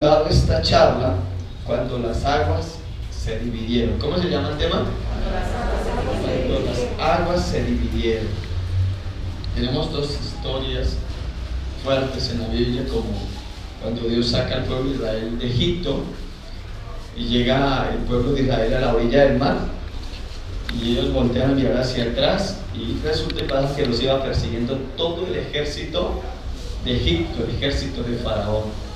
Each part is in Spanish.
Dado esta charla cuando las aguas se dividieron. ¿Cómo se llama el tema? Cuando las aguas se dividieron. Tenemos dos historias fuertes en la Biblia, como cuando Dios saca al pueblo de Israel de Egipto y llega el pueblo de Israel a la orilla del mar y ellos voltean a mirar hacia atrás y resulta que los iba persiguiendo todo el ejército de Egipto, el ejército de Faraón.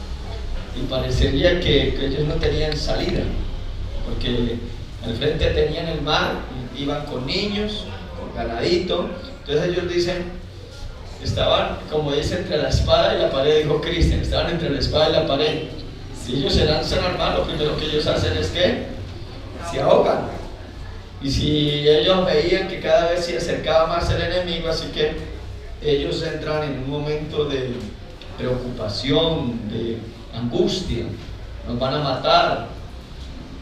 Y parecería que ellos no tenían salida, porque al frente tenían el mar, iban con niños, con ganadito. Entonces ellos dicen, estaban, como dice, entre la espada y la pared, dijo Cristian, estaban entre la espada y la pared. Si ellos se lanzan al mar, lo primero que ellos hacen es que se ahogan. Y si ellos veían que cada vez se acercaba más el enemigo, así que ellos entran en un momento de preocupación, de angustia, nos van a matar.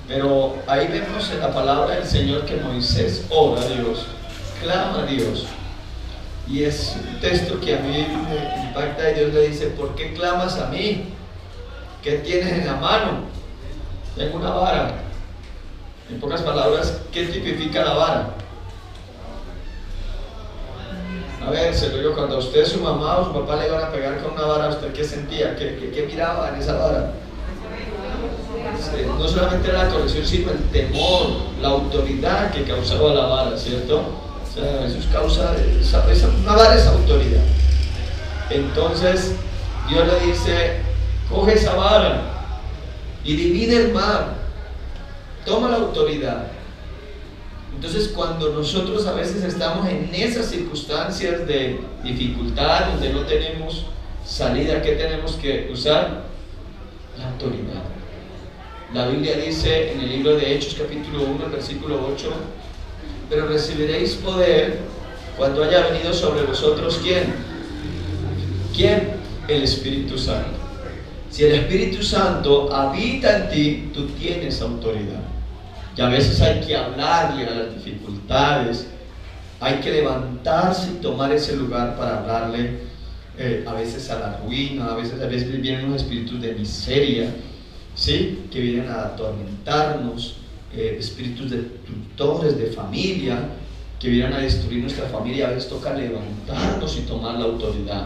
Pero ahí vemos en la palabra del Señor que Moisés ora a Dios, clama a Dios, y es un texto que a mí me impacta. Y Dios le dice: ¿por qué clamas a mí? ¿Qué tienes en la mano? Tengo una vara. En pocas palabras, ¿qué tipifica la vara? A ver, se lo digo, cuando a usted, su mamá o su papá le iban a pegar con una vara, ¿usted qué sentía? ¿Qué miraba en esa vara? No solamente era la corrección, sino el temor, la autoridad que causaba la vara, ¿cierto? O sea, eso causa, una vara es autoridad. Entonces, Dios le dice: coge esa vara y divide el mar, toma la autoridad. Entonces, cuando nosotros a veces estamos en esas circunstancias de dificultad, donde no tenemos salida, ¿qué tenemos que usar? La autoridad. La Biblia dice en el libro de Hechos, capítulo 1, versículo 8: pero recibiréis poder cuando haya venido sobre vosotros, ¿quién? ¿Quién? El Espíritu Santo. Si el Espíritu Santo habita en ti, tú tienes autoridad. Y a veces hay que hablarle a las dificultades, hay que levantarse y tomar ese lugar para hablarle a veces a la ruina, a veces vienen unos espíritus de miseria, ¿sí? Que vienen a atormentarnos, espíritus destructores de familia, que vienen a destruir nuestra familia. A veces toca levantarnos y tomar la autoridad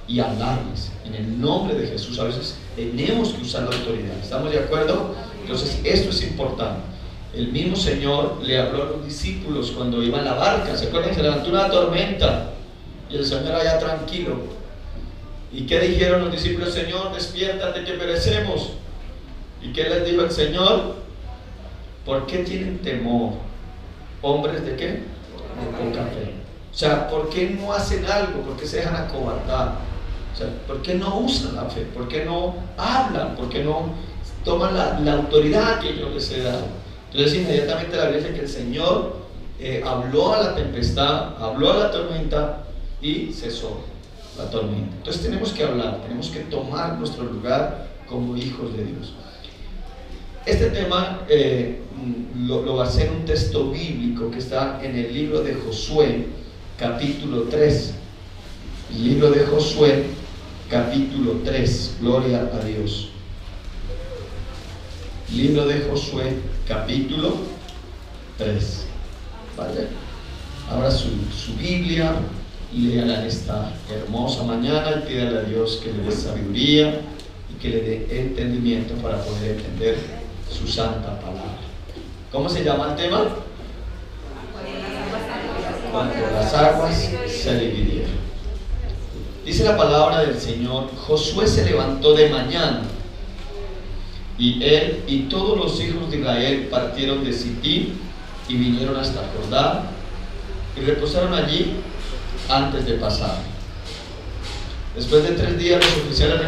y hablarles en el nombre de Jesús. A veces tenemos que usar la autoridad. ¿Estamos de acuerdo? Entonces esto es importante. El mismo Señor le habló a los discípulos cuando iban en la barca. ¿Se acuerdan? Se levantó una tormenta y el Señor allá tranquilo. ¿Y qué dijeron los discípulos? Señor, despiértate que perecemos. ¿Y qué les dijo el Señor? ¿Por qué tienen temor? ¿Hombres de qué? De poca fe. O sea, ¿por qué no hacen algo? ¿Por qué se dejan acobardar? O sea, ¿por qué no usan la fe? ¿Por qué no hablan? ¿Por qué no toman la autoridad que yo les he dado? Entonces inmediatamente la Biblia dice que el Señor habló a la tempestad, habló a la tormenta y cesó la tormenta. Entonces tenemos que hablar, tenemos que tomar nuestro lugar como hijos de Dios. Este tema lo basé en un texto bíblico que está en el libro de Josué, capítulo 3. El libro de Josué, capítulo 3. Gloria a Dios. Libro de Josué, capítulo 3. Vaya, abra su Biblia, léala en esta hermosa mañana y pídale a Dios que le dé sabiduría y que le dé entendimiento para poder entender su santa palabra. ¿Cómo se llama el tema? Cuando las aguas se dividieron. Dice la palabra del Señor: Josué se levantó de mañana, y él y todos los hijos de Israel partieron de Sittim y vinieron hasta Jordán y reposaron allí antes de pasar. Después de 3 días los oficiales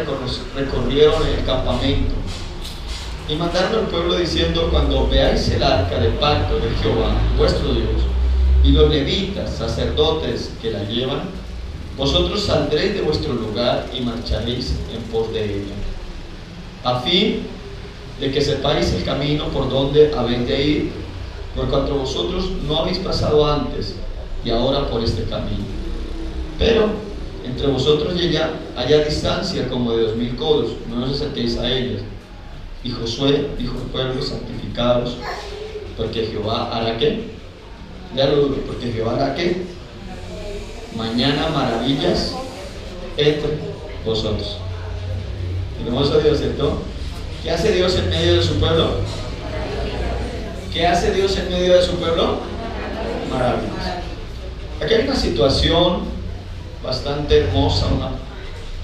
recorrieron el campamento y mandaron al pueblo diciendo: cuando veáis el arca del pacto de Jehová vuestro Dios y los levitas, sacerdotes que la llevan, vosotros saldréis de vuestro lugar y marcharéis en pos de ella, a fin de que sepáis el camino por donde habéis de ir, por cuanto vosotros no habéis pasado antes y ahora por este camino. Pero entre vosotros y ella haya distancia como de 2000 codos, no os acerquéis a ellas, Y Josué dijo al pueblo: santificados, porque Jehová hará ¿qué? Léalo duro, porque Jehová hará ¿qué? Mañana maravillas entre vosotros. Hermoso Dios, ¿cierto? ¿Qué hace Dios en medio de su pueblo? ¿Qué hace Dios en medio de su pueblo? Maravillas. Aquí hay una situación bastante hermosa,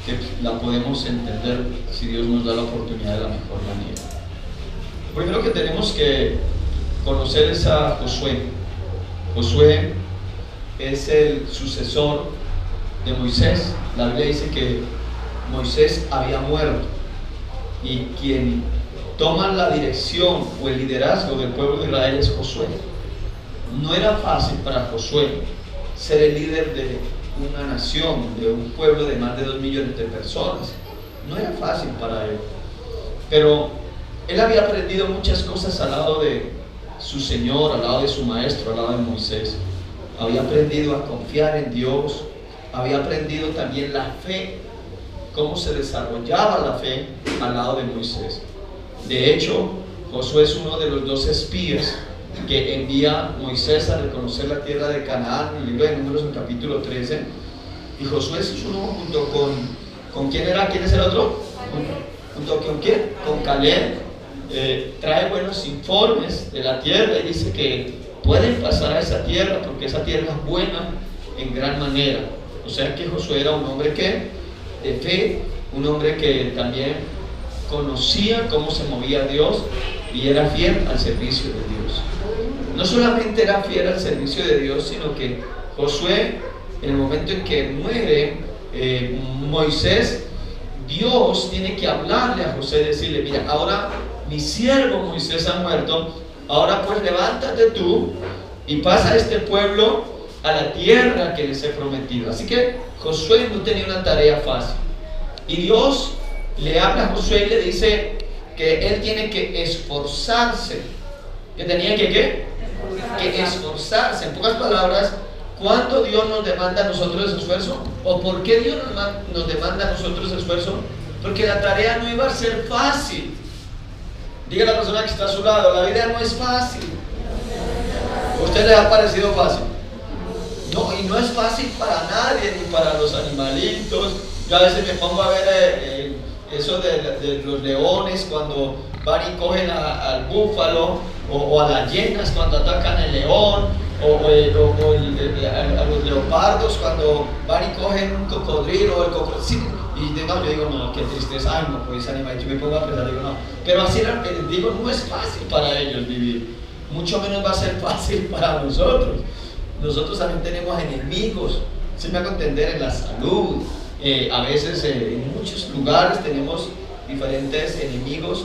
que la podemos entender si Dios nos da la oportunidad de la mejor manera. Lo primero que tenemos que conocer es a Josué. Josué es el sucesor de Moisés. La Biblia dice que Moisés había muerto y quien toma la dirección o el liderazgo del pueblo de Israel es Josué. No era fácil para Josué ser el líder de una nación, de un pueblo de más de 2 millones de personas. No era fácil para él, pero él había aprendido muchas cosas al lado de su Señor, al lado de su maestro, al lado de Moisés. Había aprendido a confiar en Dios, había aprendido también la fe, cómo se desarrollaba la fe al lado de Moisés. De hecho, Josué es uno de los 2 espías que envía Moisés a reconocer la tierra de Canaán, en el libro de Números, en capítulo 13. Y Josué es uno junto con ¿quién era? ¿Quién es el otro? ¿Junto con quién? Con Caleb. Trae buenos informes de la tierra y dice que pueden pasar a esa tierra porque esa tierra es buena en gran manera. O sea que Josué era un hombre que de fe, un hombre que también conocía cómo se movía Dios y era fiel al servicio de Dios. No solamente era fiel al servicio de Dios, sino que Josué, en el momento en que muere Moisés, Dios tiene que hablarle a Josué y decirle: mira, ahora mi siervo Moisés ha muerto, ahora pues levántate tú y pasa a este pueblo a la tierra que les he prometido. Así que Josué no tenía una tarea fácil. Y Dios le habla a Josué y le dice que él tiene que esforzarse. ¿Que tenía que qué? Que esforzarse. En pocas palabras, ¿cuánto Dios nos demanda a nosotros ese esfuerzo? ¿O por qué Dios nos demanda a nosotros ese esfuerzo? Porque la tarea no iba a ser fácil. Diga a la persona que está a su lado: la vida no es fácil. ¿A usted le ha parecido fácil? No, y no es fácil para nadie, ni para los animalitos. Yo a veces me pongo a ver eso de los leones cuando van y cogen al búfalo, o a las hienas cuando atacan al león, a los leopardos cuando van y cogen un cocodrilo o el cocodrilo. Sí, y yo digo: no, qué tristeza, ay, no, pues ese animal. Yo me pongo a pensar, digo: no, pero así digo, no es fácil para ellos vivir, mucho menos va a ser fácil para nosotros. Nosotros también tenemos enemigos, si me hago entender, en la salud. A veces en muchos lugares tenemos diferentes enemigos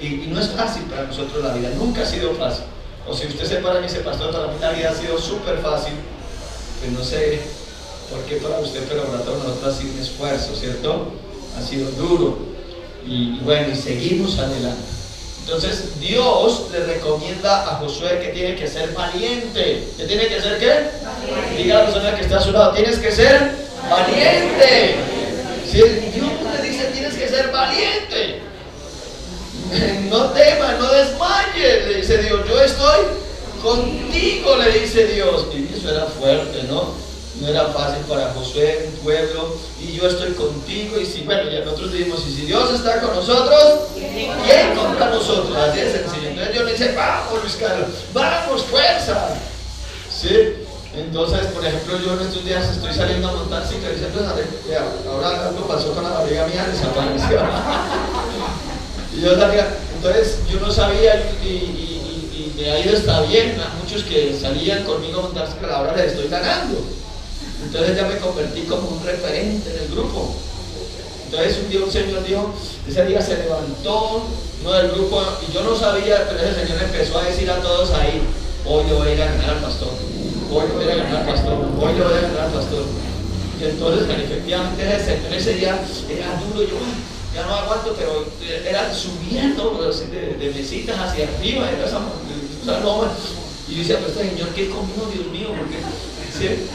y no es fácil para nosotros la vida, nunca ha sido fácil. O si usted se para y dice: pastor, para mí la vida ha sido súper fácil, pues no sé por qué para usted, pero para todos nosotros ha sido un esfuerzo, ¿cierto? Ha sido duro y bueno, y seguimos adelante. Entonces Dios le recomienda a Josué que tiene que ser valiente. ¿Que tiene que ser qué? Valiente. Diga a la persona que está a su lado: tienes que ser valiente. Si Dios le dice: tienes que ser valiente, no temas, no desmayes, le dice Dios, yo estoy contigo, le dice Dios. Y eso era fuerte, ¿no? No era fácil para Josué, un pueblo, y yo estoy contigo. Y si, bueno, ya nosotros decimos: y si Dios está con nosotros, ¿quién contra nosotros? Así de sencillo. Entonces Dios le dice: vamos, Luis Carlos, vamos, fuerza. ¿Sí? Entonces, por ejemplo, yo en estos días estoy saliendo a montar cicla y diciendo: ahora algo pasó con la barriga mía, desapareció. Y yo salía, entonces yo no sabía, y me ha ido, está bien. A muchos que salían conmigo a montar cicla, ahora les estoy ganando. Entonces ya me convertí como un referente en el grupo. Entonces un día un señor dijo, ese día se levantó uno del grupo, y yo no sabía, pero ese señor empezó a decir a todos ahí: hoy le voy a ir a ganar al pastor, hoy le voy a ganar al pastor, hoy le voy a ganar al pastor. Y entonces efectivamente ese señor ese día era duro. Yo ya no aguanto, pero era subiendo de mesitas hacia arriba, era esa loma. Y yo decía: pero este señor, ¿qué comió, Dios mío? Porque ¿sí?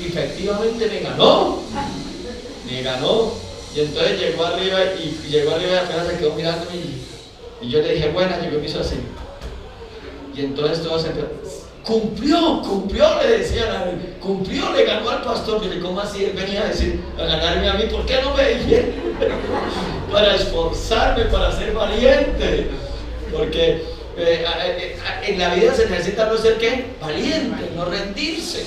Efectivamente me ganó. Y entonces llegó arriba y apenas se quedó mirándome Y yo le dije, buena, llegó y me hizo así. Y entonces todos cumplió, le decían a él, cumplió, le ganó al pastor. Yo le dije, ¿cómo así? Él venía a decir, a ganarme a mí, ¿por qué no me dijeron? Para esforzarme, para ser valiente. Porque en la vida se necesita no ser ¿qué? Valiente, no rendirse.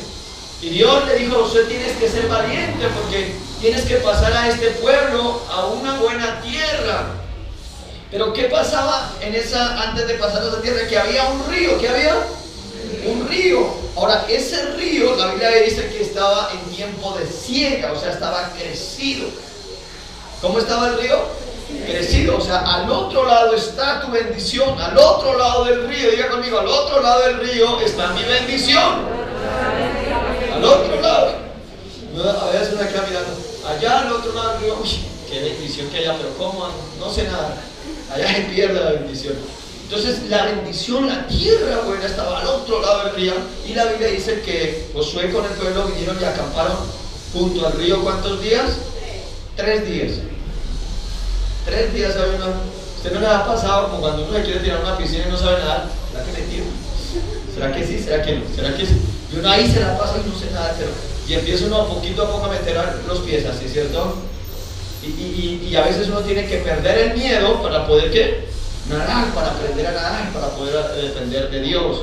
Y Dios le dijo, usted tienes que ser valiente porque tienes que pasar a este pueblo a una buena tierra. Pero ¿qué pasaba antes de pasar a esa tierra? Que había un río. ¿Qué había? Un río. Ahora, ese río, la Biblia dice que estaba en tiempo de siega, o sea, estaba crecido. ¿Cómo estaba el río? Crecido, o sea, al otro lado está tu bendición, al otro lado del río, diga conmigo, al otro lado del río está mi bendición. Al otro lado. A veces uno queda mirando, allá al otro lado del río, uy, qué bendición que haya, pero ¿cómo? No sé nada. Allá se pierde la bendición. Entonces la bendición, la tierra buena estaba al otro lado del río. Y la Biblia dice que Josué con el pueblo vinieron y acamparon junto al río. ¿Cuántos días? 3 días. 3 días, ¿sabe uno? ¿Usted no le ha pasado como cuando uno se quiere tirar a una piscina y no sabe nadar? ¿Será que me tiro? ¿Será que sí? ¿Será que no? ¿Será que sí? Y uno ahí se la pasa y no sé nada, pero... Y empieza uno poquito a poco a meter los pies así, ¿cierto? Y a veces uno tiene que perder el miedo para poder ¿qué? Nadar, para aprender a nadar, para poder depender de Dios.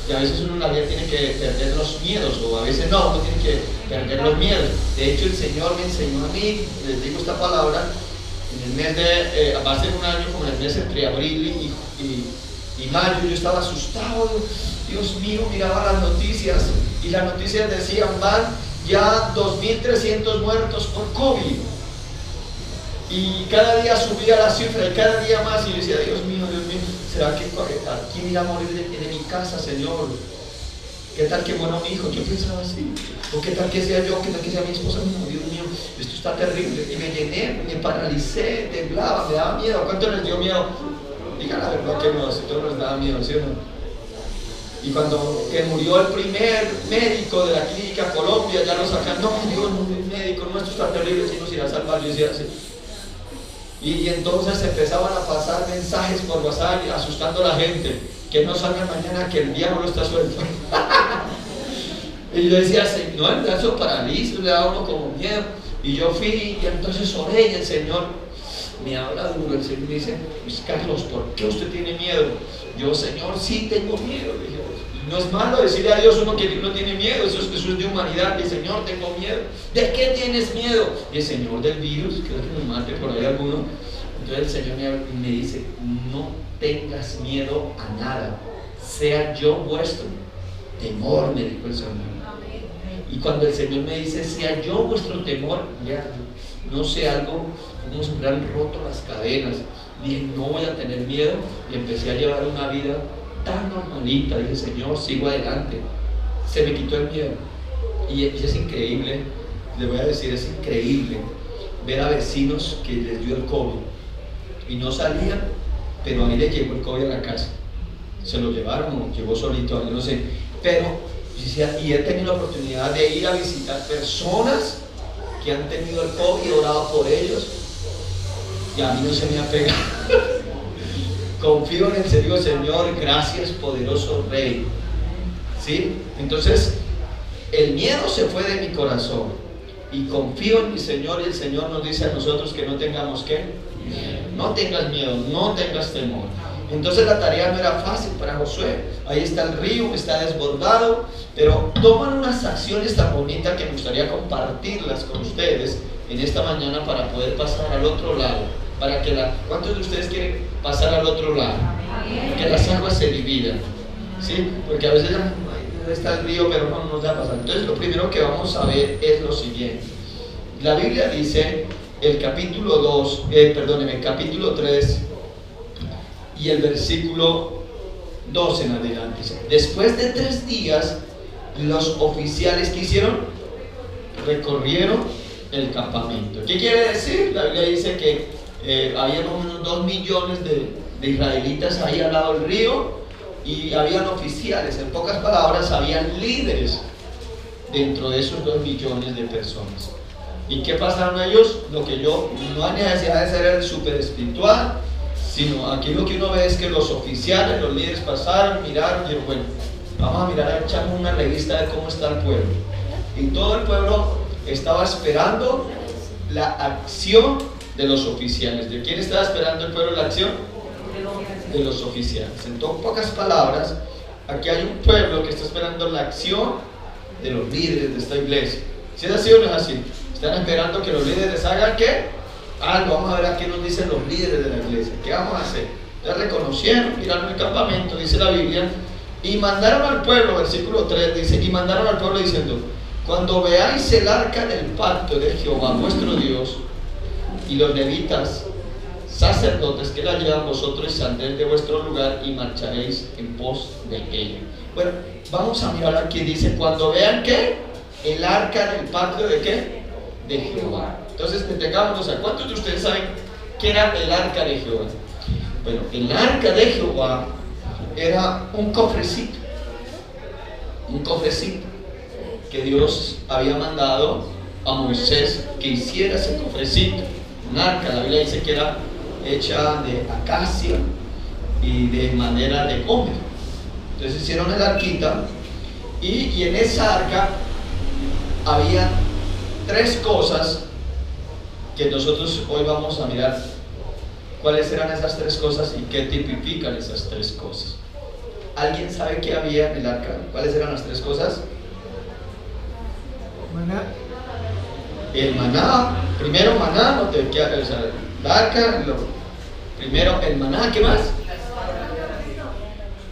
Y a veces uno en la vida tiene que perder los miedos, o a veces no, uno tiene que perder los miedos. De hecho, el Señor me enseñó a mí, les digo esta palabra, en el mes de, va a ser un año, como en el mes entre abril y mayo, yo estaba asustado. Dios mío, miraba las noticias y las noticias decían, van ya 2.300 muertos por COVID. Y cada día subía la cifra y cada día más, y yo decía, Dios mío, ¿será que quién irá a morir de mi casa, Señor? ¿Qué tal que muera un hijo? Yo pensaba así. O qué tal que sea yo, qué tal que sea mi esposa. No, Dios mío, esto está terrible. Y me llené, me paralicé, temblaba, me daba miedo. ¿Cuánto les dio miedo? Digan la verdad que no, si todos les daba miedo, ¿sí o no? Y cuando que murió el primer médico de la clínica Colombia, ya lo sacan, no, Dios, no, el médico, no, esto está terrible, si nos irá a salvar, yo decía así. Y entonces empezaban a pasar mensajes por WhatsApp asustando a la gente, que no salgan mañana que el diablo está suelto. Y yo decía, no, el brazo paraliza, le da uno como miedo. Y yo fui y entonces oré y el Señor me habla duro, el Señor me dice, pues Carlos, ¿por qué usted tiene miedo? Yo, Señor, sí tengo miedo. Le dije, no es malo decirle a Dios uno que no tiene miedo, eso es de humanidad. Y Señor, tengo miedo. ¿De qué tienes miedo? Y el Señor, del virus, creo que nos mate por ahí alguno. Entonces el Señor me dice, no tengas miedo a nada, sea yo vuestro temor, me dijo el Señor. Y cuando el Señor me dice, sea yo vuestro temor, ya no sé, algo, como si me hubieran roto las cadenas. Dije, no voy a tener miedo, y empecé a llevar una vida tan normalita. Dije, Señor, sigo adelante. Se me quitó el miedo. Y es increíble, le voy a decir, es increíble ver a vecinos que les dio el COVID y no salían, pero a mí le llegó el COVID a la casa. Se lo llevaron o llegó solito, yo no sé. Pero, y he tenido la oportunidad de ir a visitar personas que han tenido el COVID, orado por ellos, y a mí no se me ha pegado. Confío en el Señor, Señor, gracias, poderoso Rey. ¿Sí? Entonces, el miedo se fue de mi corazón y confío en mi Señor, y el Señor nos dice a nosotros que no tengamos ¿qué? No tengas miedo, no tengas temor. Entonces la tarea no era fácil para Josué. Ahí está el río, está desbordado, pero toman unas acciones tan bonitas que me gustaría compartirlas con ustedes en esta mañana para poder pasar al otro lado. ¿Cuántos de ustedes quieren pasar al otro lado? Que las aguas se dividan, ¿sí? Porque a veces está el río, pero no nos da pasar. Entonces lo primero que vamos a ver es lo siguiente. La Biblia dice, el capítulo 3 y el versículo 2 en adelante. Después de 3 días, los oficiales que hicieron, recorrieron el campamento. ¿Qué quiere decir? La Biblia dice que había más o menos 2 millones de israelitas ahí al lado del río, y habían oficiales. En pocas palabras, habían líderes dentro de esos 2 millones de personas. ¿Y qué pasaron ellos? No hay necesidad de ser el súper espiritual. sino aquí lo que uno ve es que los oficiales, los líderes pasaron, miraron y dijeron, bueno, vamos a mirar, echamos una revista de cómo está el pueblo. Y todo el pueblo estaba esperando la acción de los oficiales. ¿De quién estaba esperando el pueblo la acción? De los oficiales. En pocas palabras, aquí hay un pueblo que está esperando la acción de los líderes de esta iglesia. ¿Si es así o no es así? Están esperando que los líderes hagan ¿qué? Algo. Vamos a ver qué nos dicen los líderes de la iglesia. ¿Qué vamos a hacer? Ya reconocieron, miraron el campamento, dice la Biblia, y mandaron al pueblo, versículo 3 dice, y mandaron al pueblo diciendo, cuando veáis el arca del pacto de Jehová vuestro Dios y los levitas sacerdotes que la llevan, vosotros saldréis de vuestro lugar y marcharéis en pos de ella. Bueno, vamos a mirar aquí, dice, cuando vean que el arca del pacto de ¿qué? De Jehová. Entonces detengámonos a ¿cuántos de ustedes saben qué era el arca de Jehová? Bueno, el arca de Jehová era un cofrecito que Dios había mandado a Moisés que hiciera ese cofrecito, un arca. La Biblia dice que era hecha de acacia y de madera de gómez. Entonces hicieron el arquita y en esa arca había tres cosas que nosotros hoy vamos a mirar cuáles eran esas tres cosas y qué tipifican esas tres cosas. ¿Alguien sabe qué había en el arca? ¿Cuáles eran las tres cosas? Maná. El maná, primero maná, no te queda, o sea, el arca, primero el maná, ¿qué más?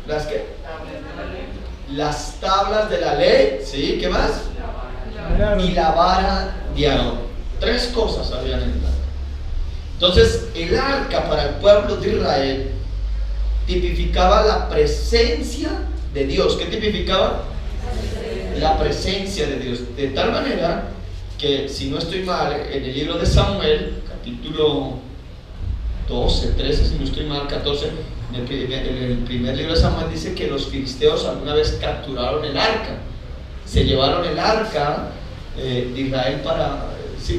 ¿Las qué? Las tablas de la ley, ¿sí? ¿Qué más? Y la vara de Aarón. Tres cosas habían en el arca. Entonces, el arca para el pueblo de Israel tipificaba la presencia de Dios. ¿Qué tipificaba? La presencia de Dios. De tal manera que, si no estoy mal, en el libro de Samuel, capítulo 12, 13, si no estoy mal, 14, en el primer libro de Samuel dice que los filisteos alguna vez capturaron el arca. Se llevaron el arca de Israel para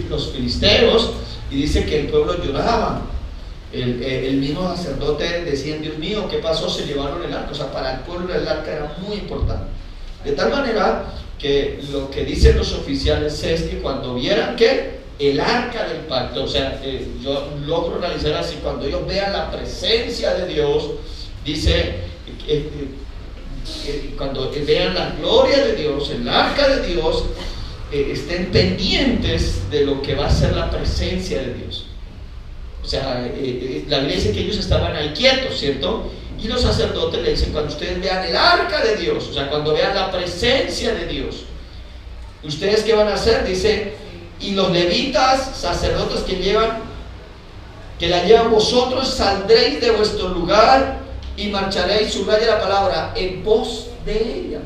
los filisteos, y dice que el pueblo lloraba. El mismo sacerdote decía, Dios mío, ¿qué pasó? Se llevaron el arca. O sea, para el pueblo el arca era muy importante. De tal manera que lo que dicen los oficiales es que cuando vieran que el arca del pacto, o sea, yo logro analizar así, cuando ellos vean la presencia de Dios, dice, cuando vean la gloria de Dios, el arca de Dios, estén pendientes de lo que va a ser la presencia de Dios. O sea, la Biblia dice que ellos estaban ahí quietos, ¿cierto? Y los sacerdotes le dicen, cuando ustedes vean el arca de Dios, o sea, cuando vean la presencia de Dios, ¿ustedes qué van a hacer? Dice, y los levitas, sacerdotes que la llevan, vosotros saldréis de vuestro lugar y marcharéis, subraya la palabra, en pos de ella.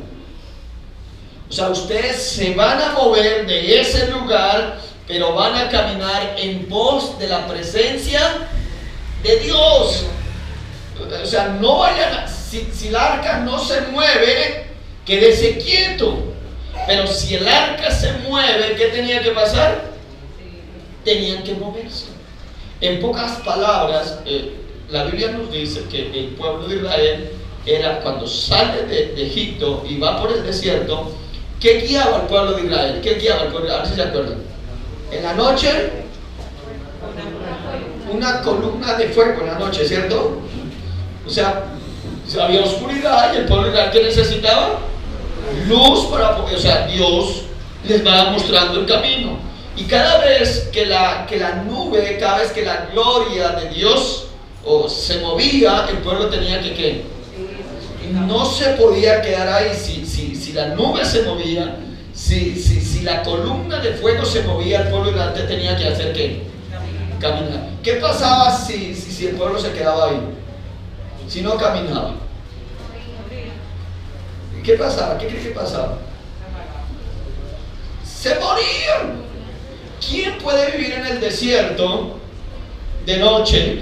O sea, ustedes se van a mover de ese lugar, pero van a caminar en pos de la presencia de Dios. O sea, no vayan si la arca no se mueve, quédese quieto. Pero si el arca se mueve, ¿qué tenía que pasar? Tenían que moverse. En pocas palabras, la Biblia nos dice que el pueblo de Israel era, cuando sale de Egipto y va por el desierto, ¿qué guiaba al pueblo de Israel? ¿Qué guiaba al pueblo? A ver si se acuerdan. En la noche, una columna de fuego en la noche, ¿cierto? O sea, había oscuridad y el pueblo de Israel, ¿qué necesitaba? Luz para poder, o sea, Dios les va mostrando el camino. Y cada vez que la nube, cada vez que la gloria de Dios se movía, el pueblo tenía que ¿qué? No se podía quedar ahí. Si la nube se movía, si la columna de fuego se movía, el pueblo delante tenía que hacer ¿qué? Caminar. ¿Qué pasaba si el pueblo se quedaba ahí? Si no caminaba. ¿Qué pasaba? ¿Qué crees que pasaba? Se morían. ¿Quién puede vivir en el desierto de noche?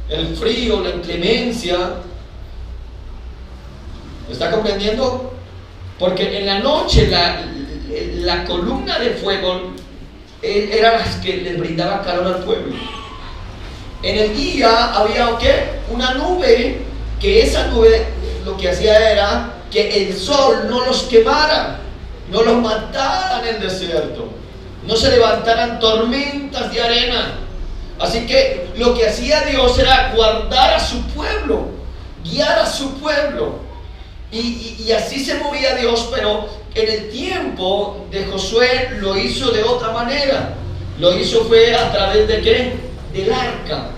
El frío, la inclemencia. ¿Me está comprendiendo? Porque en la noche la columna de fuego era las que les brindaba calor al pueblo. En el día había ¿qué? Una nube, que esa nube lo que hacía era que el sol no los quemara, no los matara en el desierto, no se levantaran tormentas de arena. Así que lo que hacía Dios era guardar a su pueblo, guiar a su pueblo. Y así se movía Dios, pero en el tiempo de Josué lo hizo de otra manera. Lo hizo fue a través de ¿qué? Del arca.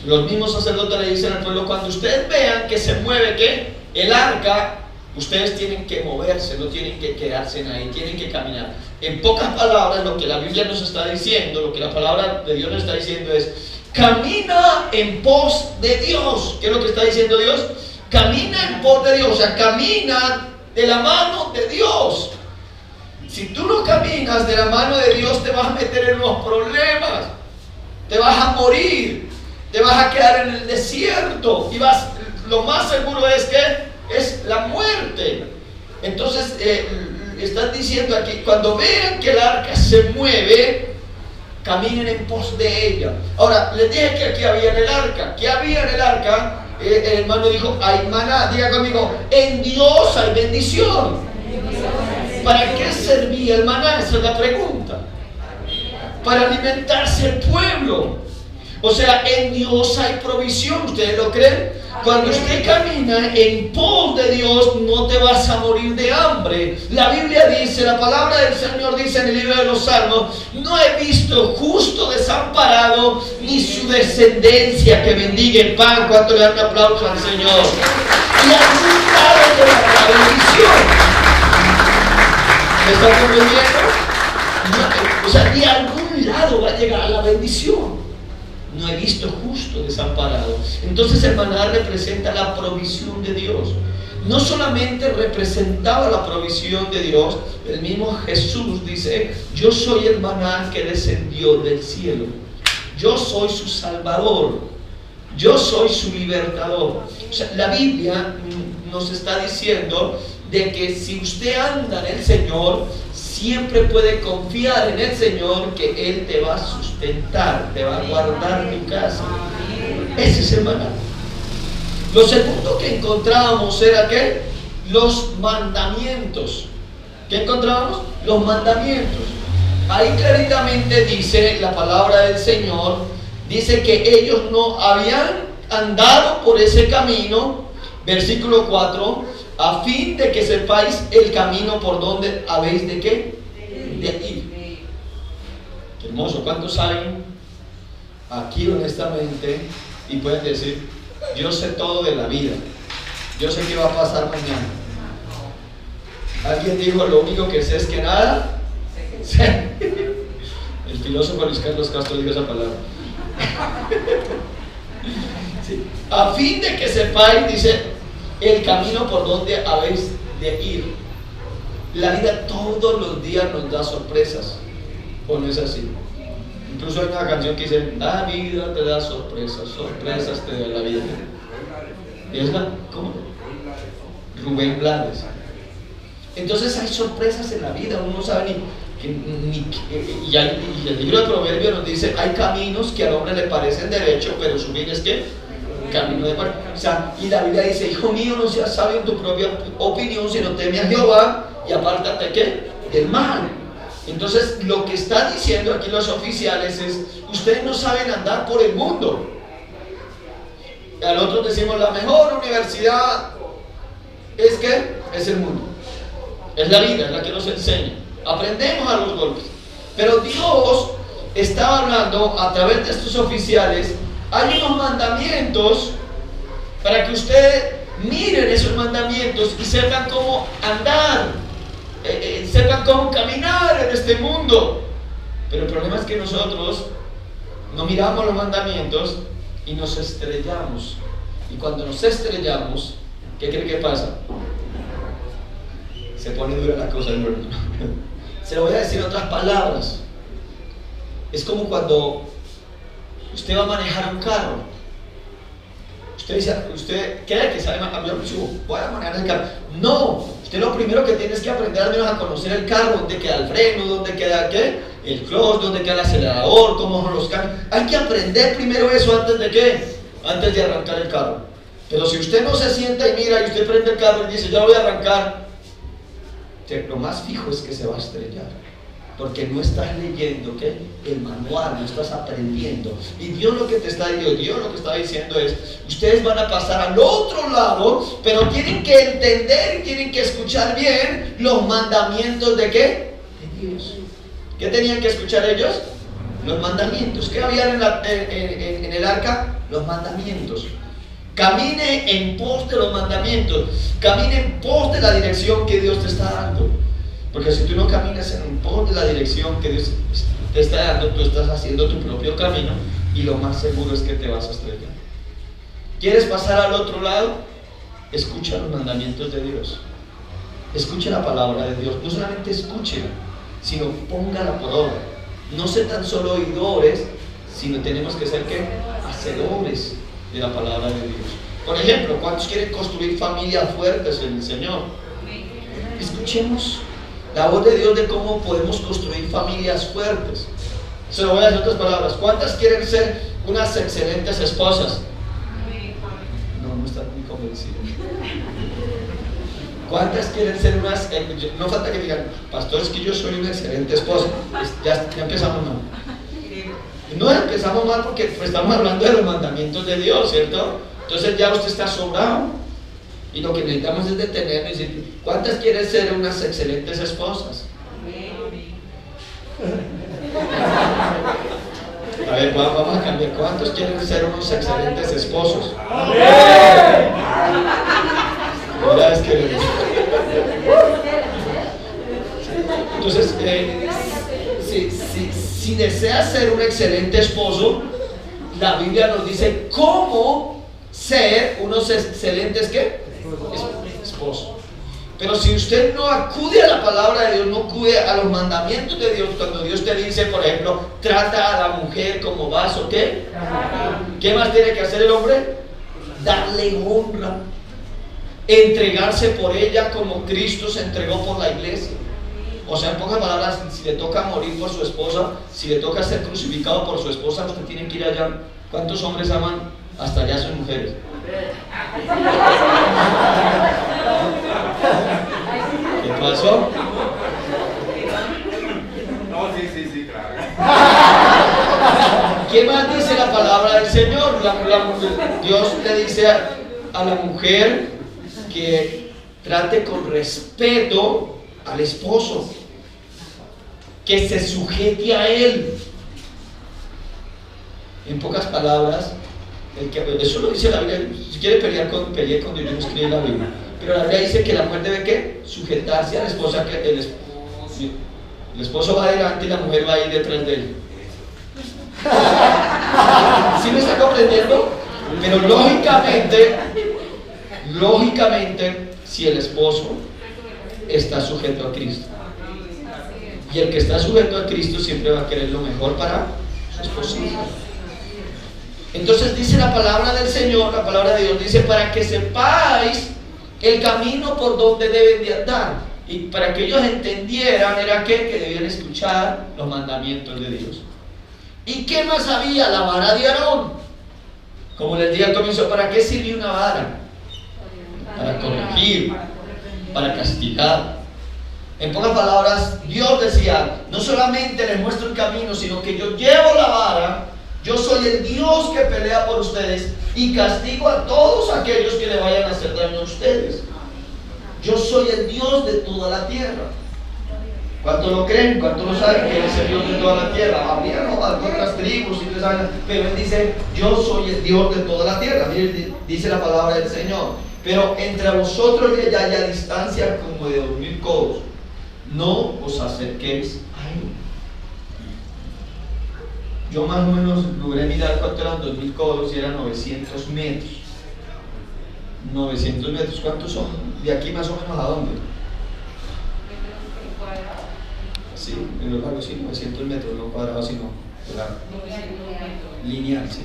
Los mismos sacerdotes le dicen al pueblo: cuando ustedes vean que se mueve ¿qué? El arca, ustedes tienen que moverse, no tienen que quedarse ahí, tienen que caminar. En pocas palabras, lo que la Biblia nos está diciendo, lo que la palabra de Dios nos está diciendo es: camina en pos de Dios. ¿Qué es lo que está diciendo Dios? Camina en pos de Dios, o sea, camina de la mano de Dios. Si tú no caminas de la mano de Dios, te vas a meter en unos problemas, te vas a morir, te vas a quedar en el desierto y lo más seguro es que es la muerte. Entonces están diciendo aquí: cuando vean que el arca se mueve, caminen en pos de ella. Ahora, les dije que aquí había en el arca. ¿Qué había en el arca? El hermano dijo: hay maná. Diga conmigo: en Dios hay bendición. ¿Para qué servía el maná? Esa es la pregunta. Para alimentarse el pueblo. O sea, en Dios hay provisión. ¿Ustedes lo creen? Cuando usted camina en pos de Dios, no te vas a morir de hambre. La Biblia dice, la palabra del Señor dice en el libro de los Salmos: no he visto justo desamparado, ni su descendencia que mendigue el pan. ¿Cuánto le dan un aplauso al Señor? Y algún lado de la bendición. ¿Me está comprendiendo? O sea, de algún lado va a llegar la bendición. No he visto justo desamparado. Entonces el maná representa la provisión de Dios. No solamente representaba la provisión de Dios, el mismo Jesús dice: yo soy el maná que descendió del cielo. Yo soy su salvador. Yo soy su libertador. O sea, la Biblia nos está diciendo de que si usted anda en el Señor, siempre puede confiar en el Señor, que Él te va a sustentar, te va a guardar tu casa. Ese es el maná. Lo segundo que encontrábamos era ¿qué? Los mandamientos. ¿Qué encontrábamos? Los mandamientos. Ahí claritamente dice la palabra del Señor, dice que ellos no habían andado por ese camino, versículo 4, a fin de que sepáis el camino por donde habéis de ¿qué? De ir. Qué hermoso. ¿Cuántos saben aquí honestamente y pueden decir: yo sé todo de la vida, yo sé qué va a pasar mañana? Alguien dijo: lo único que sé es que nada sé. El filósofo Luis Carlos Castro dijo esa palabra. Sí. A fin de que sepáis, dice, el camino por donde habéis de ir. La vida todos los días nos da sorpresas, ¿o no es así? Incluso hay una canción que dice: la vida te da sorpresas, sorpresas te da la vida. ¿Y es la? ¿Cómo? Rubén Blades. Entonces hay sorpresas en la vida, uno no sabe y el libro de Proverbios nos dice: hay caminos que al hombre le parecen derechos, pero su fin es ¿qué? Camino de muerte. O sea, y la Biblia dice: hijo mío, no seas sabio en tu propia opinión, sino teme a Jehová y apártate ¿qué? Del mal. Entonces, lo que están diciendo aquí los oficiales es: ustedes no saben andar por el mundo. Y a nosotros decimos: la mejor universidad es ¿qué? Es el mundo, es la vida, es la que nos enseña. Aprendemos a los golpes. Pero Dios estaba hablando a través de estos oficiales. Hay unos mandamientos para que ustedes miren esos mandamientos y sepan cómo andar, sepan cómo caminar en este mundo. Pero el problema es que nosotros no miramos los mandamientos y nos estrellamos. Y cuando nos estrellamos, ¿qué cree que pasa? Se pone dura la cosa, hermano. Se lo voy a decir en otras palabras. Es como cuando usted va a manejar un carro. Usted dice: ¿usted cree que sabe manejar? Voy a manejar el carro. No, usted lo primero que tiene es que aprender al menos a conocer el carro, dónde queda el freno, dónde queda ¿qué? el clutch, dónde queda el acelerador, cómo son los cambios. Hay que aprender primero eso antes de ¿qué? Antes de arrancar el carro. Pero si usted no se sienta y mira y usted prende el carro y dice, ya voy a arrancar, lo más fijo es que se va a estrellar. Porque no estás leyendo ¿qué? El manual, no estás aprendiendo. Y Dios lo que te está diciendo, Dios lo que está diciendo es, ustedes van a pasar al otro lado, pero tienen que entender y tienen que escuchar bien los mandamientos de ¿qué? De Dios. ¿Qué tenían que escuchar ellos? Los mandamientos. ¿Qué había en el arca? Los mandamientos. Camine en pos de los mandamientos. Camine en pos de la dirección que Dios te está dando. Porque si tú no caminas en pos de la dirección que Dios te está dando, tú estás haciendo tu propio camino y lo más seguro es que te vas a estrellar. ¿Quieres pasar al otro lado? Escucha los mandamientos de Dios. Escucha la palabra de Dios. No solamente escúchela, sino póngala por obra. No ser tan solo oidores, sino tenemos que ser ¿qué? Hacedores de la palabra de Dios. Por ejemplo, ¿cuántos quieren construir familias fuertes en el Señor? Escuchemos la voz de Dios de cómo podemos construir familias fuertes. Se lo voy a decir en otras palabras. ¿Cuántas quieren ser unas excelentes esposas? No están muy convencidos. ¿Cuántas quieren ser unas? No falta que digan, pastor, es que yo soy una excelente esposa. Ya empezamos mal. No empezamos mal porque estamos hablando de los mandamientos de Dios, ¿cierto? Entonces ya usted está sobrado. Y lo que necesitamos es detenernos y decir, ¿cuántas quieren ser unas excelentes esposas? A ver, vamos a cambiar. ¿Cuántos quieren ser unos excelentes esposos? ¿Verdad? Es que... Entonces, si deseas ser un excelente esposo, la Biblia nos dice cómo ser unos excelentes ¿qué? Esposo. Pero si usted no acude a la palabra de Dios, no acude a los mandamientos de Dios, cuando Dios te dice, por ejemplo, trata a la mujer como vaso, ¿qué? ¿Qué más tiene que hacer el hombre? Darle honra, entregarse por ella como Cristo se entregó por la iglesia. O sea, en pocas palabras, si le toca morir por su esposa, si le toca ser crucificado por su esposa, usted tiene que ir allá. ¿Cuántos hombres aman hasta allá a sus mujeres? ¿Qué pasó? No, sí, claro. ¿Qué más dice la palabra del Señor? Dios le dice a la mujer que trate con respeto al esposo, que se sujete a él. En pocas palabras, eso lo dice la Biblia. Si quiere pelear pelee con Dios, yo no escribe la Biblia. Pero la Biblia dice que la mujer debe ¿qué? Sujetarse a la esposa, que el esposo va adelante y la mujer va a ir detrás de él. ¿Sí me está comprendiendo? Pero lógicamente, si el esposo está sujeto a Cristo, y el que está sujeto a Cristo siempre va a querer lo mejor para su esposita. Entonces dice la palabra del Señor, la palabra de Dios dice, para que sepáis el camino por donde deben de andar. Y para que ellos entendieran era que debían escuchar los mandamientos de Dios. ¿Y qué más había? La vara de Aarón. Como les dije al comienzo, ¿para qué sirvió una vara? Para corregir, para castigar. En pocas palabras, Dios decía, no solamente les muestro el camino, sino que yo llevo la vara. Yo soy el Dios que pelea por ustedes y castigo a todos aquellos que le vayan a hacer daño a ustedes. Yo soy el Dios de toda la tierra. ¿Cuánto lo creen? ¿Cuánto lo saben que Él es el Dios de toda la tierra? Habría otras tribus, pero Él dice, yo soy el Dios de toda la tierra. Miren, dice la palabra del Señor. Pero entre vosotros y ella haya distancia como de 2000 codos. No os acerquéis a Él. Yo más o menos logré mirar cuánto eran 2000 codos y eran 900 metros. 900 metros, ¿cuántos son? De aquí más o menos a dónde? Sí, en los largos, sí, 900 metros, no cuadrados, sino claro. Lineal, sí.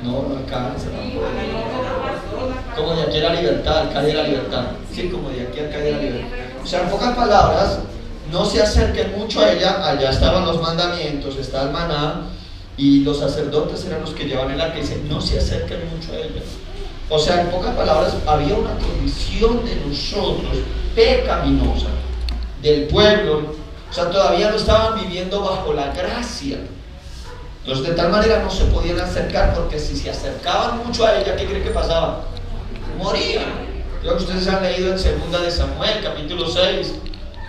No alcanza. Como de aquí a la libertad, al calle de la libertad. Sí, como de aquí al calle de la libertad. O sea, en pocas palabras, no se acerquen mucho a ella. Allá estaban los mandamientos, está el maná, y los sacerdotes eran los que llevaban el arca. Dice, no se acerquen mucho a ella. O sea, en pocas palabras, había una condición de nosotros pecaminosa, del pueblo. O sea, todavía no estaban viviendo bajo la gracia. Entonces, de tal manera no se podían acercar, porque si se acercaban mucho a ella, ¿qué creen que pasaba? Morían. Creo que ustedes han leído en 2 de Samuel, capítulo 6,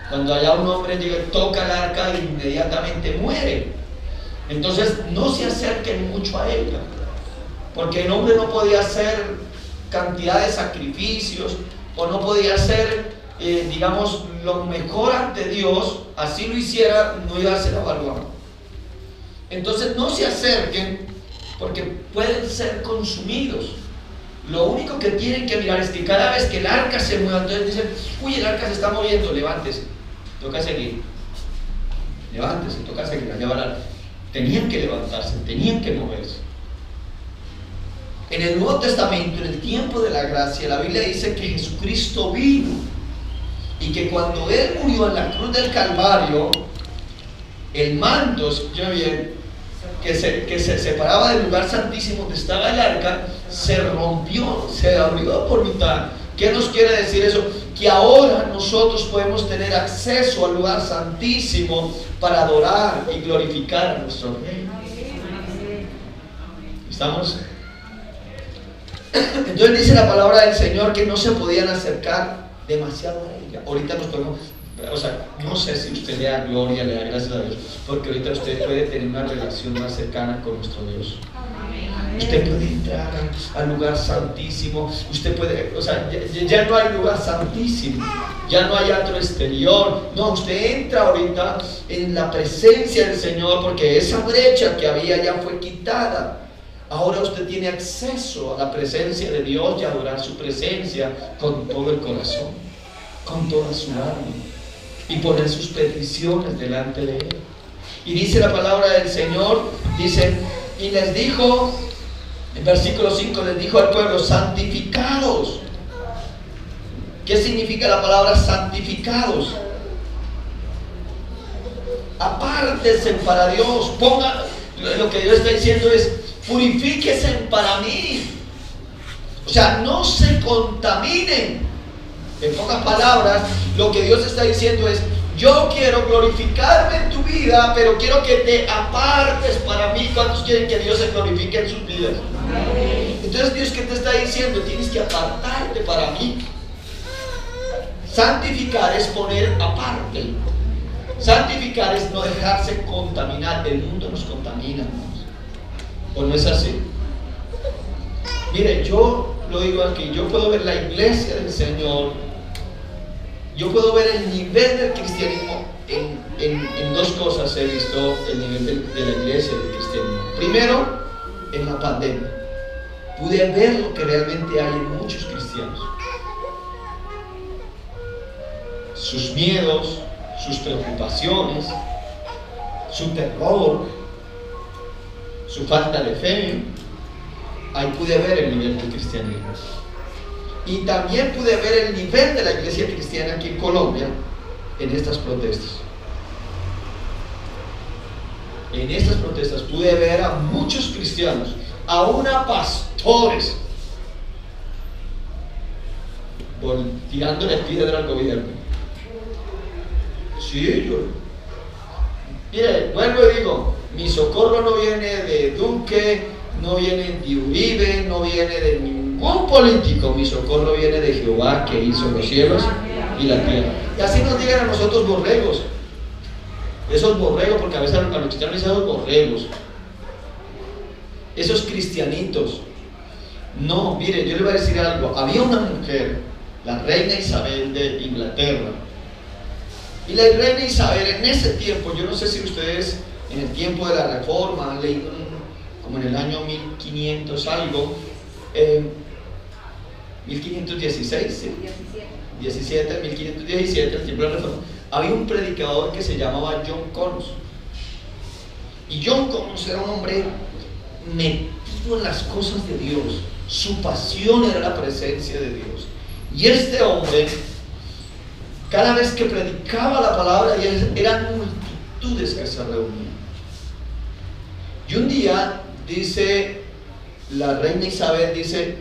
cuando allá un hombre llega, toca el arca e inmediatamente muere. Entonces, no se acerquen mucho a ella, porque el hombre no podía hacer cantidad de sacrificios, o no podía hacer, digamos, lo mejor ante Dios. Así lo hiciera, no iba a ser evaluado. Entonces, no se acerquen, porque pueden ser consumidos. Lo único que tienen que mirar es que cada vez que el arca se mueva, entonces dicen, uy, el arca se está moviendo, levántese, toca seguir. Levántese, toca seguir, allá va el arca. Tenían que levantarse, tenían que moverse. En el Nuevo Testamento, en el tiempo de la gracia, la Biblia dice que Jesucristo vino, y que cuando Él murió en la cruz del Calvario, el manto, escucha bien, que se separaba del lugar santísimo donde estaba el arca, se rompió, se abrió por mitad. ¿Qué nos quiere decir eso? Que ahora nosotros podemos tener acceso al lugar santísimo para adorar y glorificar a nuestro Rey. ¿Estamos? Entonces dice la palabra del Señor que no se podían acercar demasiado a ella. Ahorita nos podemos, o sea, no sé si usted le da gloria, le da gracias a Dios, porque ahorita usted puede tener una relación más cercana con nuestro Dios. Usted puede entrar al lugar santísimo. Usted puede, o sea, ya no hay lugar santísimo, ya no hay atrio exterior. No, usted entra ahorita en la presencia del Señor, porque esa brecha que había ya fue quitada. Ahora usted tiene acceso a la presencia de Dios y a adorar su presencia con todo el corazón, con toda su alma, y poner sus peticiones delante de Él. Y dice la palabra del Señor, dice, y les dijo, en versículo 5, les dijo al pueblo, santificados. ¿Qué significa la palabra santificados? Apártense para Dios. Ponga, lo que Dios está diciendo es, purifíquense para mí. O sea, no se contaminen. En pocas palabras, lo que Dios está diciendo es, yo quiero glorificarme en tu vida, pero quiero que te apartes para mí. ¿Cuántos quieren que Dios se glorifique en sus vidas? Entonces, Dios, ¿qué te está diciendo? Tienes que apartarte para mí. Santificar es poner aparte. Santificar es no dejarse contaminar. El mundo nos contamina, ¿o no es así? Mire, yo lo digo aquí, yo puedo ver la iglesia del Señor, yo puedo ver el nivel del cristianismo en dos cosas. He visto el nivel de la iglesia del cristianismo. Primero, en la pandemia pude ver lo que realmente hay en muchos cristianos: sus miedos, sus preocupaciones, su terror, su falta de fe. Ahí pude ver el nivel del cristianismo. Y también pude ver el nivel de la iglesia cristiana aquí en Colombia en estas protestas. En estas protestas pude ver a muchos cristianos, aún a pastores, tirándole piedra al gobierno. Sí, yo. Mire, vuelvo y digo, mi socorro no viene de Duque, no viene de Uribe, no viene de ningún político. Mi socorro viene de Jehová, que hizo los cielos y la tierra. Y así nos digan a nosotros borregos. Esos borregos, porque a veces a los cristianos dicen esos borregos, esos cristianitos. No, mire, yo le voy a decir algo. Había una mujer, la reina Isabel de Inglaterra, y la reina Isabel en ese tiempo, yo no sé si ustedes en el tiempo de la Reforma han leído, como en el año 1500 algo, 1516, ¿sí? 1517, el tiempo de la Reforma, había un predicador que se llamaba John Connors. Y John Connors era un hombre metido en las cosas de Dios. Su pasión era la presencia de Dios. Y este hombre Cada vez que predicaba la palabra, eran multitudes que se reunían. Y un día, dice la reina Isabel, dice,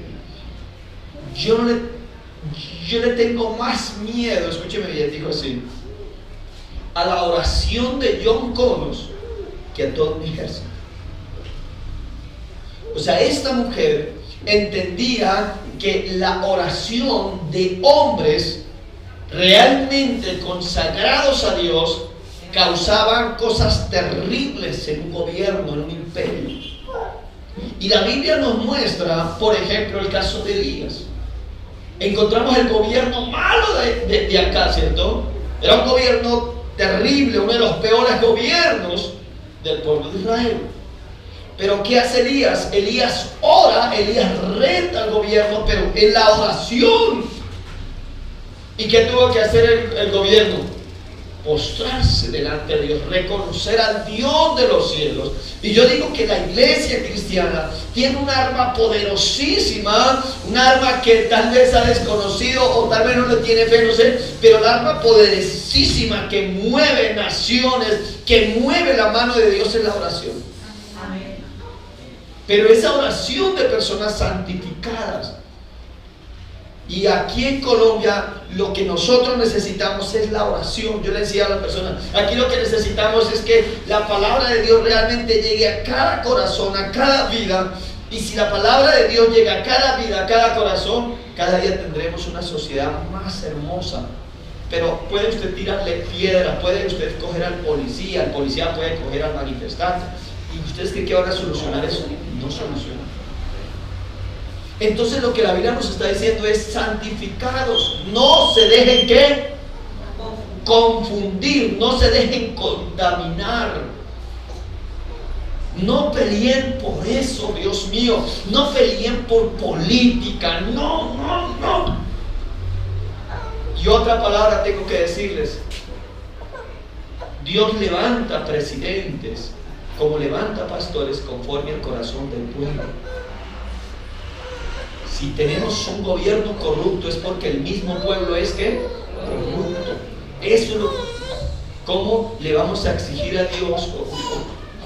yo le tengo más miedo, escúcheme bien, dijo así, a la oración de John Connors que a todo mi ejército. O sea, esta mujer entendía que la oración de hombres realmente consagrados a Dios causaban cosas terribles en un gobierno, en un imperio. Y la Biblia nos muestra, por ejemplo, el caso de Elías. Encontramos el gobierno malo de acá, ¿cierto? Era un gobierno terrible, uno de los peores gobiernos del pueblo de Israel. Pero ¿qué hace Elías? Elías ora, Elías reta al gobierno, pero en la oración. ¿Y qué tuvo que hacer el gobierno? Postrarse delante de Dios, reconocer al Dios de los cielos. Y yo digo que la iglesia cristiana tiene un arma poderosísima, un arma que tal vez ha desconocido o tal vez no le tiene fe, no sé, pero el arma poderosísima que mueve naciones, que mueve la mano de Dios en la oración. Amén. Pero esa oración de personas santificadas. Y aquí en Colombia lo que nosotros necesitamos es la oración. Yo le decía a la persona, aquí lo que necesitamos es que la palabra de Dios realmente llegue a cada corazón, a cada vida. Y si la palabra de Dios llega a cada vida, a cada corazón, cada día tendremos una sociedad más hermosa. Pero puede usted tirarle piedra, puede usted coger al policía, el policía puede coger al manifestante. ¿Y ustedes creen que van a solucionar eso? No soluciona. Entonces lo que la Biblia nos está diciendo es santificados, no se dejen ¿qué? Confundir, no se dejen contaminar. No peleen por eso, Dios mío, no peleen por política, no. Y otra palabra tengo que decirles, Dios levanta presidentes como levanta pastores conforme al corazón del pueblo. Si tenemos un gobierno corrupto es porque el mismo pueblo es ¿qué? Corrupto. Eso es ¿cómo le vamos a exigir a Dios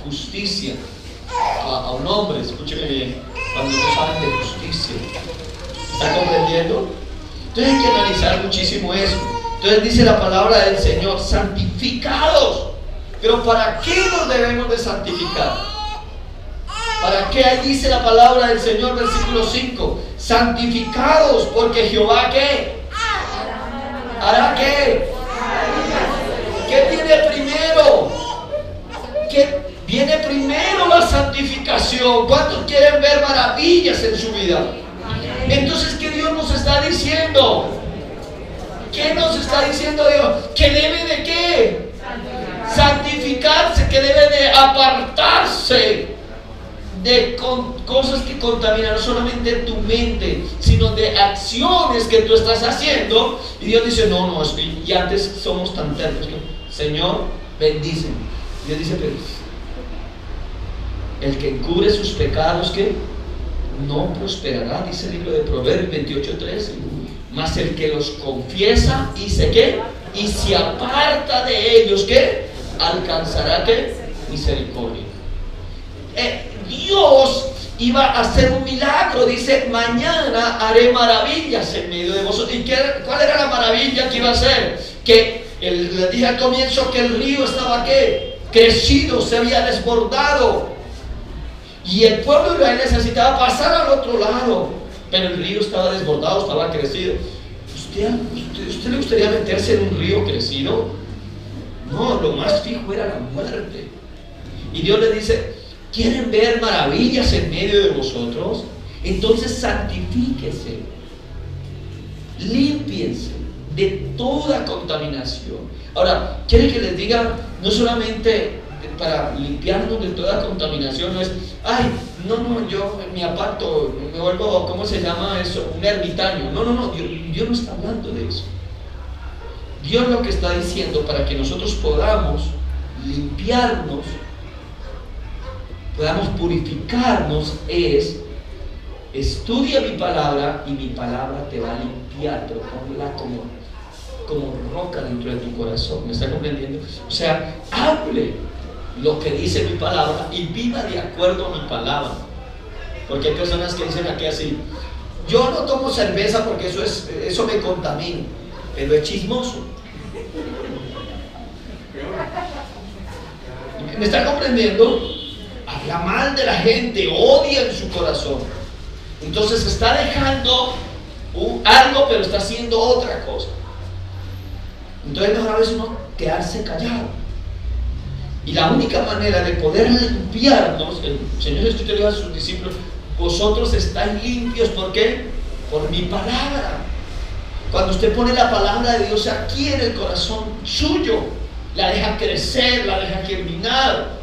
justicia a un hombre? Escúcheme bien, cuando no saben de justicia. ¿Está comprendiendo? Entonces hay que analizar muchísimo eso. Entonces dice la palabra del Señor, santificados. Pero ¿para qué nos debemos de santificar? ¿Para qué? Ahí dice la palabra del Señor, versículo 5. Santificados, porque Jehová ¿qué? ¿Hará qué? ¿Qué viene primero? ¿Qué viene primero? La santificación. ¿Cuántos quieren ver maravillas en su vida? Entonces, ¿qué Dios nos está diciendo? ¿Qué nos está diciendo Dios? ¿Que debe de qué? Santificarse, que debe de apartarse de cosas que contaminan no solamente tu mente, sino de acciones que tú estás haciendo. Y Dios dice, no, es que y antes somos tan tercos, Señor, bendíceme. Y Dios dice, pero el que encubre sus pecados, ¿qué? No prosperará, dice el libro de Proverbios 28:13. Mas el que los confiesa y se ¿qué? Y se aparta de ellos, ¿qué? Alcanzará ¿qué? Misericordia. Dios iba a hacer un milagro, dice, mañana haré maravillas en medio de vosotros. ¿Y cuál era la maravilla que iba a hacer? Que les dije al comienzo que el río estaba ¿qué? Crecido, se había desbordado. Y el pueblo de Israel necesitaba pasar al otro lado, pero el río estaba desbordado, estaba crecido. ¿Usted le gustaría meterse en un río crecido? No, lo más fijo era la muerte. Y Dios le dice, ¿quieren ver maravillas en medio de vosotros? Entonces santifíquese, límpiense de toda contaminación. Ahora, ¿quieren que les diga? No solamente para limpiarnos de toda contaminación, no es, yo me aparto, me vuelvo, ¿cómo se llama eso? Un ermitaño. No, Dios no está hablando de eso. Dios lo que está diciendo, para que nosotros podamos limpiarnos, podamos purificarnos, es estudia mi palabra y mi palabra te va a limpiar, pero ponla como roca dentro de tu corazón. ¿Me está comprendiendo? O sea, hable lo que dice mi palabra y viva de acuerdo a mi palabra. Porque hay personas que dicen aquí así: yo no tomo cerveza porque eso me contamina, pero es chismoso. ¿Me está comprendiendo? Habla mal de la gente, odia en su corazón. Entonces está dejando algo, pero está haciendo otra cosa. Entonces mejor a veces uno quedarse callado. Y la única manera de poder limpiarnos, el Señor Jesucristo le dijo a sus discípulos: vosotros estáis limpios, ¿por qué? Por mi palabra. Cuando usted pone la palabra de Dios aquí en el corazón suyo, la deja crecer, la deja germinar.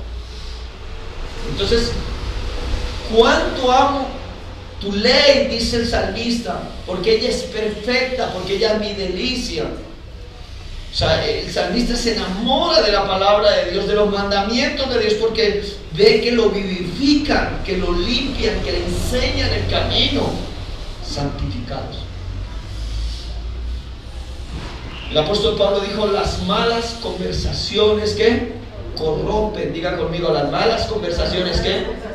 Entonces, ¿cuánto amo tu ley?, dice el salmista, porque ella es perfecta, porque ella es mi delicia. O sea, el salmista se enamora de la palabra de Dios, de los mandamientos de Dios, porque ve que lo vivifican, que lo limpian, que le enseñan el camino. Santificados. El apóstol Pablo dijo: las malas conversaciones que corrompen. Diga conmigo: las malas conversaciones que.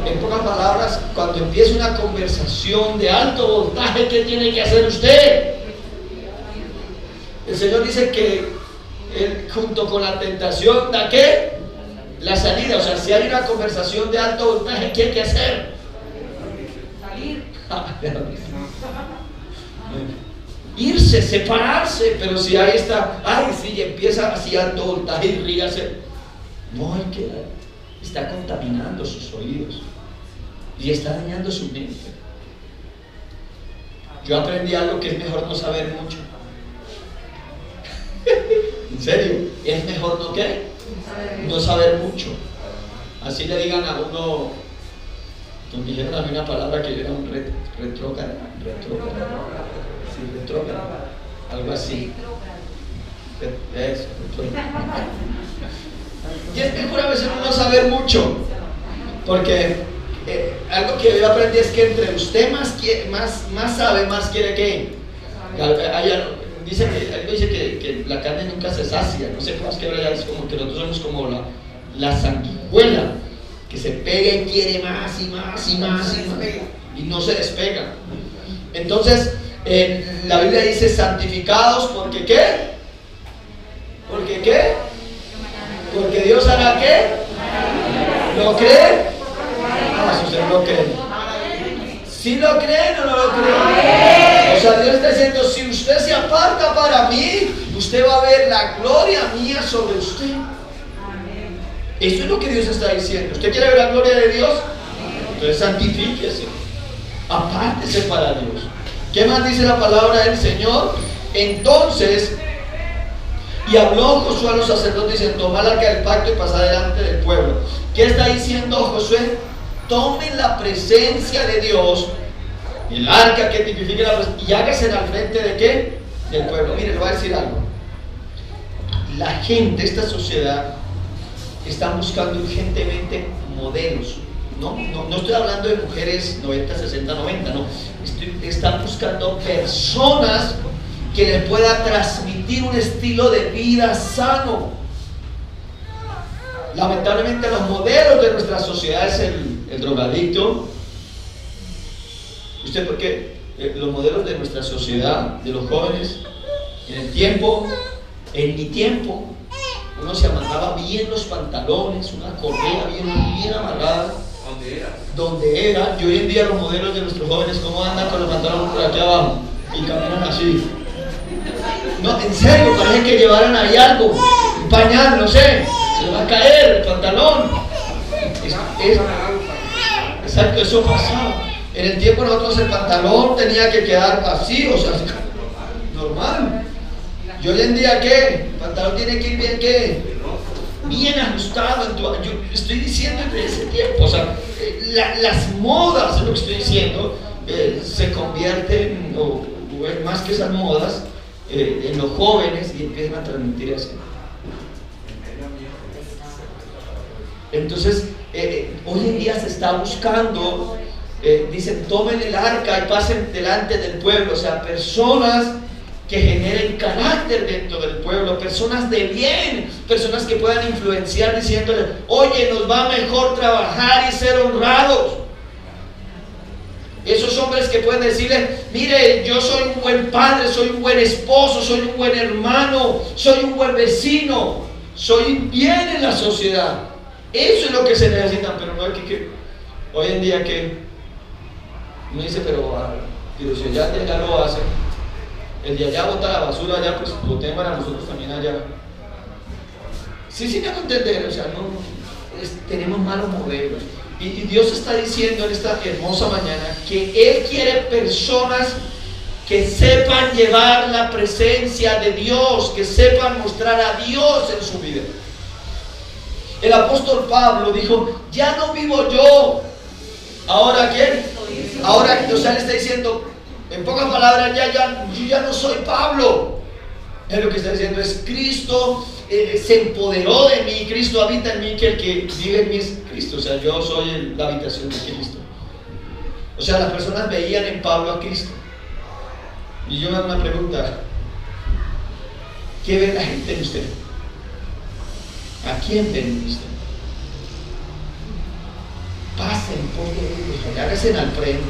En pocas palabras, cuando empieza una conversación de alto voltaje, ¿qué tiene que hacer usted? El Señor dice que Él, junto con la tentación, ¿da qué? La salida. O sea, si hay una conversación de alto voltaje, ¿qué hay que hacer? Salir. Irse, separarse. Pero si ahí está, si empieza así alto voltaje y ríase, no hay que, está contaminando sus oídos y está dañando su mente. Yo aprendí algo, que es mejor no saber mucho. En serio, es mejor no qué, no saber mucho. Así le digan a uno, me dijeron a mí una palabra que yo era un retrógrado, sí, retrógrado, algo así. Eso, y es mejor a veces no saber mucho, porque algo que yo aprendí es que entre usted más sabe, más quiere que. Dice que la carne nunca se sacia. No sé cómo es que ahora es como que nosotros somos como la sanguijuela, que se pega y quiere más y más y más y más y no se despega. Entonces la Biblia dice: santificados, ¿porque qué? ¿Porque qué? Porque Dios hará ¿qué? ¿Lo cree? No, si usted no cree. ¿Sí lo creen o no lo creen? O sea, Dios está diciendo: si usted se aparta para mí, usted va a ver la gloria mía sobre usted. Eso es lo que Dios está diciendo. ¿Usted quiere ver la gloria de Dios? Entonces santifíquese, apártese para Dios. ¿Qué más dice la palabra del Señor? Entonces, y habló Josué a los sacerdotes diciendo: tomad el arca del pacto y pasad delante del pueblo. ¿Qué está diciendo Josué? Tomen la presencia de Dios, el arca que tipifique la presencia, y hágase al frente de ¿qué? Del pueblo. Mire, le voy a decir algo. La gente, esta sociedad, está buscando urgentemente modelos. No estoy hablando de mujeres 90, 60, 90, no. Están buscando personas que les pueda transmitir un estilo de vida sano. Lamentablemente los modelos de nuestra sociedad es el drogadicto. ¿Usted por qué? Los modelos de nuestra sociedad, de los jóvenes, en mi tiempo, uno se amarraba bien los pantalones, una correa bien amarrada. Donde era. Y hoy en día los modelos de nuestros jóvenes, ¿cómo andan con los pantalones por aquí abajo? Y caminan así. No, en serio, parece que llevaran ahí algo, un pañal, no sé, se le va a caer el pantalón. Exacto, eso pasaba. En el tiempo de nosotros el pantalón tenía que quedar así, o sea, normal. Y hoy en día, ¿qué? El pantalón tiene que ir bien, ¿qué? Bien ajustado. Yo estoy diciendo desde ese tiempo, o sea, las modas, es lo que estoy diciendo, se convierten, o más que esas modas, en los jóvenes, y empiezan a transmitir eso. Entonces, hoy en día se está buscando, dicen: tomen el arca y pasen delante del pueblo. O sea, personas que generen carácter dentro del pueblo, personas de bien, personas que puedan influenciar diciéndole, oye, nos va mejor trabajar y ser honrados. Esos hombres que pueden decirle, mire, yo soy un buen padre, soy un buen esposo, soy un buen hermano, soy un buen vecino, soy bien en la sociedad. Eso es lo que se necesita, pero no es que hoy en día que uno dice, pero si ya lo hacen, el de allá bota la basura allá, pues botemos para nosotros también allá. Sí, me hago entender, o sea, tenemos malos modelos. Y Dios está diciendo en esta hermosa mañana que Él quiere personas que sepan llevar la presencia de Dios, que sepan mostrar a Dios en su vida. El apóstol Pablo dijo, ya no vivo yo. ¿Ahora qué? Ahora, o sea, le está diciendo, en pocas palabras, yo ya no soy Pablo. Es lo que está diciendo, es Cristo se empoderó de mí, Cristo habita en mí, que el que vive en mí es Cristo. O sea, yo soy la habitación de Cristo. O sea, las personas veían en Pablo a Cristo. Y yo me hago una pregunta, ¿qué ve la gente en usted? ¿A quién ven en usted? Pasen, porque háganse al frente.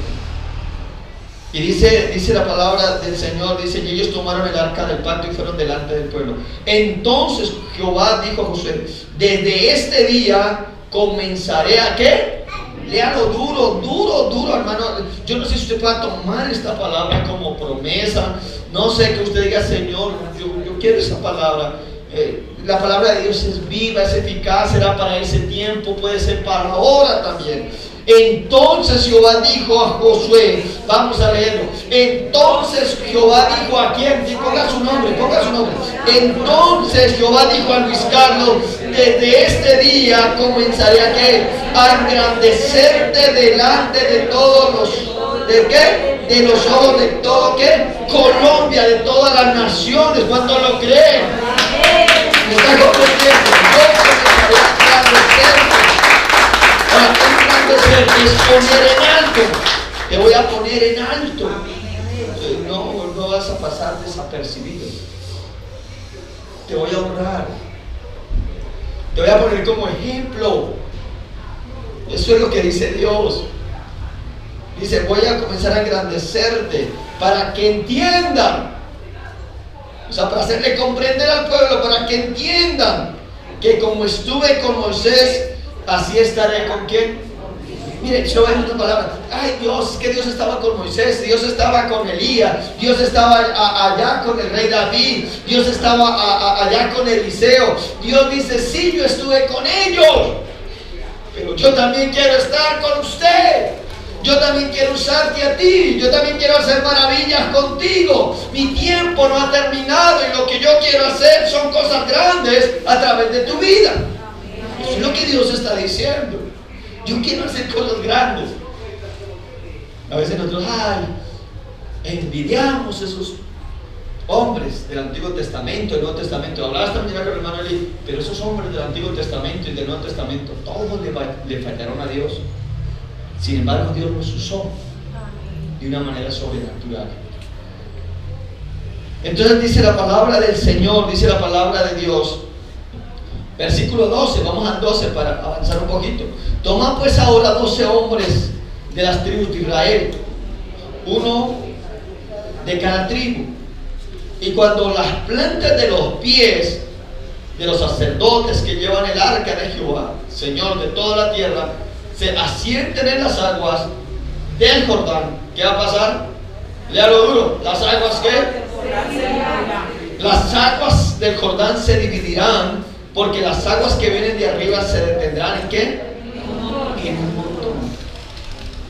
Y dice la palabra del Señor, dice, y ellos tomaron el arca del pacto y fueron delante del pueblo. Entonces Jehová dijo a Josué, desde este día comenzaré a ¿qué? Léalo duro, hermano. Yo no sé si usted pueda tomar esta palabra como promesa. No sé, que usted diga, Señor, yo quiero esa palabra. La palabra de Dios es viva, es eficaz, será para ese tiempo, puede ser para ahora también. Entonces Jehová dijo a Josué, vamos a leerlo. Entonces Jehová dijo a quién, ponga su nombre. Entonces Jehová dijo a Luis Carlos, desde este día comenzaré a ¿qué? A engrandecerte delante de todos los, ¿de qué? De los ojos de todo ¿qué? Colombia, de todas las naciones. ¿Cuántos lo creen? ¿Me está comprendiendo? Es poner en alto. Te voy a poner en alto. No vas a pasar desapercibido. Te voy a honrar. Te voy a poner como ejemplo. Eso es lo que dice Dios. Dice, voy a comenzar a engrandecerte para que entiendan. O sea, para hacerle comprender al pueblo, para que entiendan que como estuve con Moisés, así estaré con ¿quién? Mire, yo voy a decir una palabra. Ay, Dios, que Dios estaba con Moisés, Dios estaba con Elías, Dios estaba allá con el rey David, Dios estaba allá con Eliseo. Dios dice, sí, yo estuve con ellos, pero yo también quiero estar con usted. Yo también quiero usarte a ti. Yo también quiero hacer maravillas contigo. Mi tiempo no ha terminado y lo que yo quiero hacer son cosas grandes a través de tu vida. Eso es lo que Dios está diciendo. Yo quiero hacer cosas grandes. A veces nosotros, envidiamos esos hombres del Antiguo Testamento, del Nuevo Testamento. Hablaba esta mañana con el hermano Eli, pero esos hombres del Antiguo Testamento y del Nuevo Testamento, todos le fallaron a Dios. Sin embargo, Dios los usó de una manera sobrenatural. Entonces dice la palabra del Señor, dice la palabra de Dios. Versículo 12, vamos al 12 para avanzar un poquito. Toma pues ahora 12 hombres de las tribus de Israel, uno de cada tribu. Y cuando las plantas de los pies de los sacerdotes que llevan el arca de Jehová, Señor de toda la tierra, se asienten en las aguas del Jordán, ¿qué va a pasar? Léalo duro. ¿Las aguas qué? Las aguas del Jordán se dividirán, porque las aguas que vienen de arriba se detendrán ¿en qué? En un montón.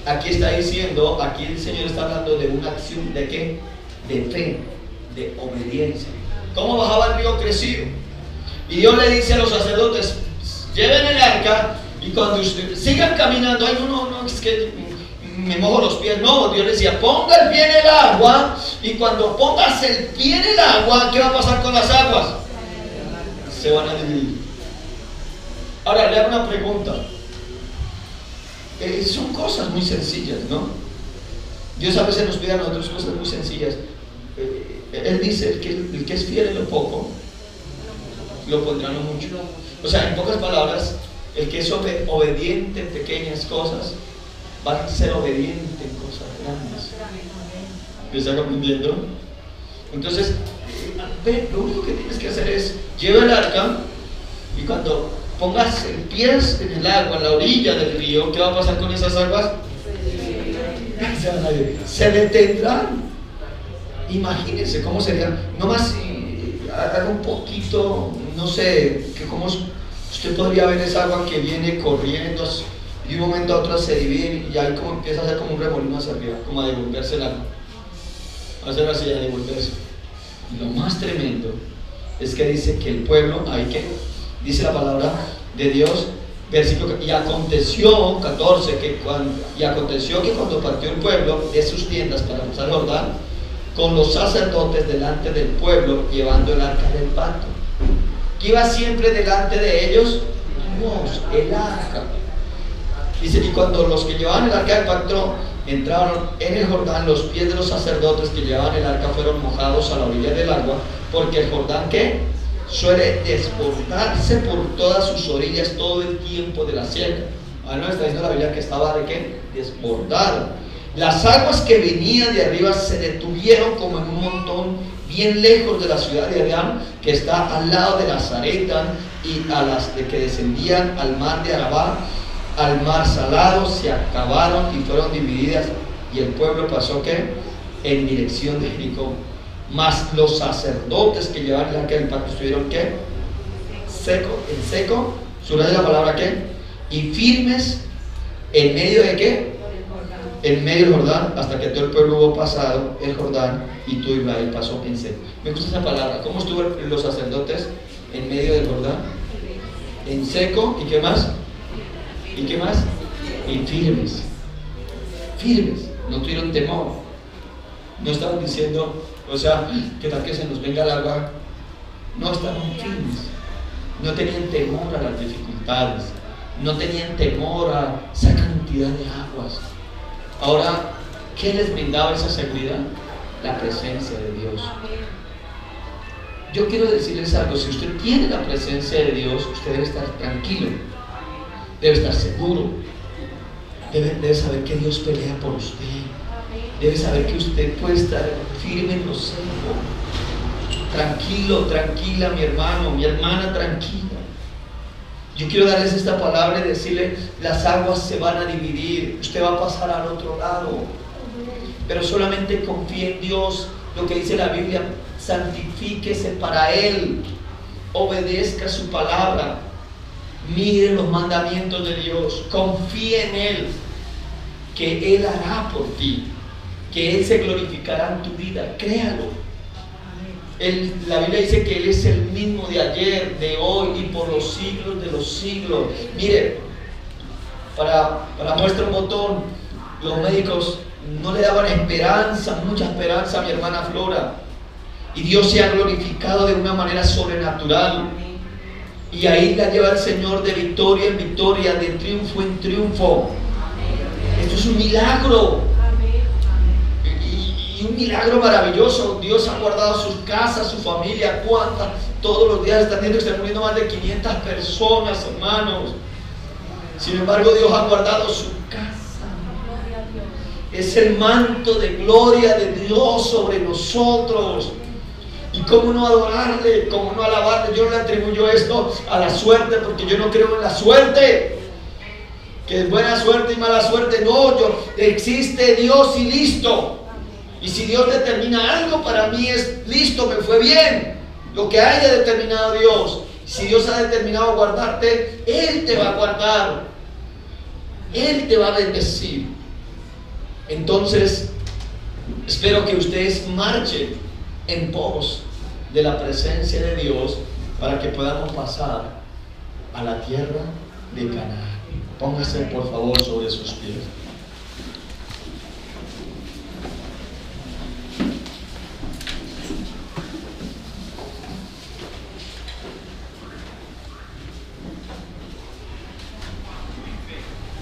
Aquí está diciendo, aquí el Señor está hablando de una acción ¿de qué? De fe, de obediencia. ¿Cómo bajaba el río crecido? Y Dios le dice a los sacerdotes, lleven el arca. Y cuando ustedes sigan caminando, ay, no, es que me mojo los pies. No, Dios le decía, ponga el pie en el agua. Y cuando pongas el pie en el agua, ¿qué va a pasar con las aguas? Se van a dividir. Ahora, le hago una pregunta. Son cosas muy sencillas, ¿no? Dios a veces nos pide a nosotros cosas muy sencillas. Él dice, el que es fiel en lo poco, lo pondrá en lo mucho. O sea, en pocas palabras, el que es obediente en pequeñas cosas, va a ser obediente en cosas grandes. ¿Me está comprendiendo? Entonces, lo único que tienes que hacer es, lleva el arca, y cuando pongas el pies en el agua, en la orilla del río, ¿qué va a pasar con esas aguas? Se detendrán. Imagínense cómo sería. Nomás haga un poquito, no sé, que cómo usted podría ver esa agua que viene corriendo y de un momento a otro se divide y ahí como empieza a hacer como un remolino hacia arriba, como a devolverse el agua. Va a ser así, a devolverse. Y lo más tremendo es que dice que el pueblo, ahí que dice la palabra de Dios, versículo, y aconteció, 14, que cuando partió el pueblo de sus tiendas para cruzar el Jordán, con los sacerdotes delante del pueblo, llevando el arca del pacto. ¿Qué iba siempre delante de ellos? Dios, el arca. Dice, y cuando los que llevaban el arca del pacto entraron en el Jordán, los pies de los sacerdotes que llevaban el arca fueron mojados a la orilla del agua, porque el Jordán, ¿qué? Suele desbordarse por todas sus orillas todo el tiempo de la siega. Ahora nos está diciendo la Biblia que estaba ¿de qué? Desbordado. Las aguas que venían de arriba se detuvieron como en un montón bien lejos de la ciudad de Adán, que está al lado de la Zareta, y a las de que descendían al mar de Arabá, al mar salado, se acabaron y fueron divididas, y el pueblo pasó ¿qué? En dirección de Jericó. Mas los sacerdotes que llevaban el arca del pacto estuvieron ¿qué? En seco, subraya la palabra ¿qué? Y firmes en medio de ¿qué? En medio del Jordán, hasta que todo el pueblo hubo pasado el Jordán y todo Israel pasó en seco. Me gusta esa palabra. ¿Cómo estuvieron los sacerdotes en medio del Jordán? En seco, ¿y qué más? ¿Y qué más? Y firmes. Firmes, no tuvieron temor. No estaban diciendo, o sea, que tal que se nos venga el agua. No, estaban firmes. No tenían temor a las dificultades. No tenían temor a esa cantidad de aguas. Ahora, ¿qué les brindaba esa seguridad? La presencia de Dios. Yo quiero decirles algo, si usted tiene la presencia de Dios, usted debe estar tranquilo, debe estar seguro, debe saber que Dios pelea por usted, debe saber que usted puede estar firme en lo seco. Tranquilo, tranquila, mi hermano, mi hermana, tranquila. Yo quiero darles esta palabra y decirle, las aguas se van a dividir, usted va a pasar al otro lado, pero solamente confíe en Dios. Lo que dice la Biblia, santifíquese para Él, obedezca su palabra, mire los mandamientos de Dios, confíe en Él, que Él hará por ti, que Él se glorificará en tu vida, créalo. La Biblia dice que Él es el mismo de ayer, de hoy y por los siglos de los siglos. Mire, para muestra un botón, los médicos no le daban esperanza, mucha esperanza a mi hermana Flora, y Dios se ha glorificado de una manera sobrenatural, y ahí la lleva el Señor de victoria en victoria, de triunfo en triunfo. Esto es un milagro. Y un milagro maravilloso. Dios ha guardado sus casas, su familia. ¿Cuántas? Todos los días están muriendo más de 500 personas, hermanos. Sin embargo, Dios ha guardado su casa. Es el manto de gloria de Dios sobre nosotros. Y cómo no adorarle, cómo no alabarle. Yo no le atribuyo esto a la suerte, porque yo no creo en la suerte, que es buena suerte y mala suerte. No, existe Dios y listo. Y si Dios determina algo, para mí es listo, me fue bien. Lo que haya determinado Dios. Si Dios ha determinado guardarte, Él te va a guardar. Él te va a bendecir. Entonces, espero que ustedes marchen en pos de la presencia de Dios para que podamos pasar a la tierra de Canaán. Póngase por favor sobre sus pies.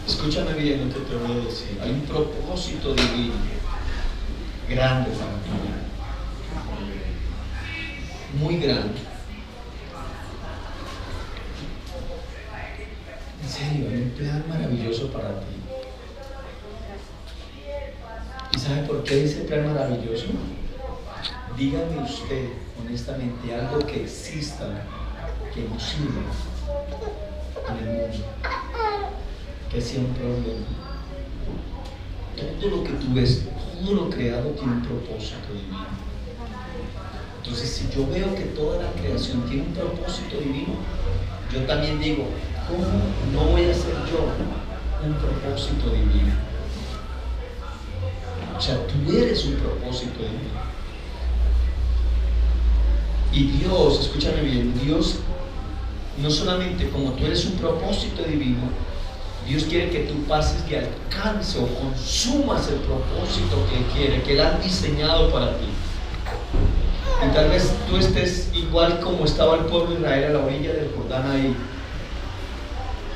Escúchame bien lo que te voy a decir. Hay un propósito divino grande para ti. muy grande. En serio, hay un plan maravilloso para ti. ¿Y sabe por qué dice plan maravilloso? Dígame usted, honestamente, algo que exista, que no sirva en el mundo, que sea un problema. Todo lo que tú ves, todo lo creado tiene un propósito divino. Entonces, si yo veo que toda la creación tiene un propósito divino, yo también digo, ¿cómo no voy a ser yo un propósito divino? O sea, tú eres un propósito divino. Y Dios, escúchame bien, Dios no solamente como tú eres un propósito divino, Dios quiere que tú pases y alcances o consumas el propósito que Él quiere, que Él ha diseñado para ti. Y tal vez tú estés igual como estaba el pueblo de Israel a la orilla del Jordán ahí.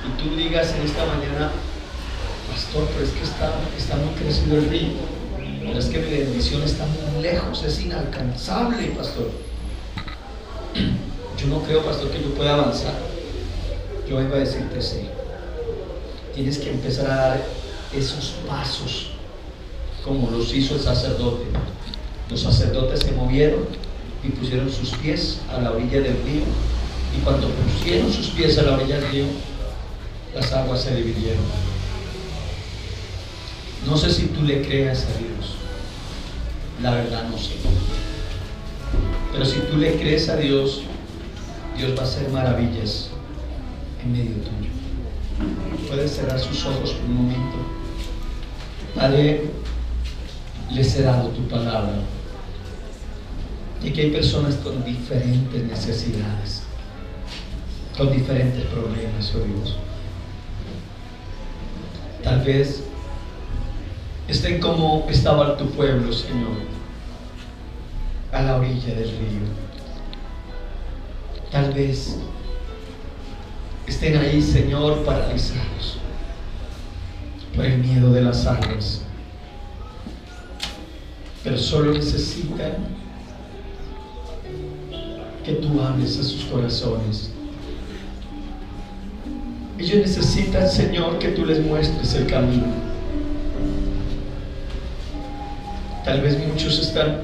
Y tú digas en esta mañana, pastor, pero es que está muy crecido el río. Pero es que mi bendición está muy lejos, es inalcanzable, pastor. Yo no creo, pastor, que yo pueda avanzar. Yo vengo a decirte sí. Tienes que empezar a dar esos pasos como los hizo el sacerdote. Los sacerdotes se movieron y pusieron sus pies a la orilla del río, y cuando pusieron sus pies a la orilla del río, las aguas se dividieron. No sé si tú le creas a Dios, la verdad no sé, pero si tú le crees a Dios, Dios va a hacer maravillas en medio tuyo. Puedes cerrar sus ojos por un momento. Padre, les he dado tu palabra, y que hay personas con diferentes necesidades, con diferentes problemas, oh Dios. Tal vez estén como estaba tu pueblo, Señor, a la orilla del río. Tal vez estén ahí, Señor, paralizados por el miedo de las aguas, pero solo necesitan que tú hables a sus corazones. Ellos necesitan, Señor, que tú les muestres el camino. Tal vez muchos están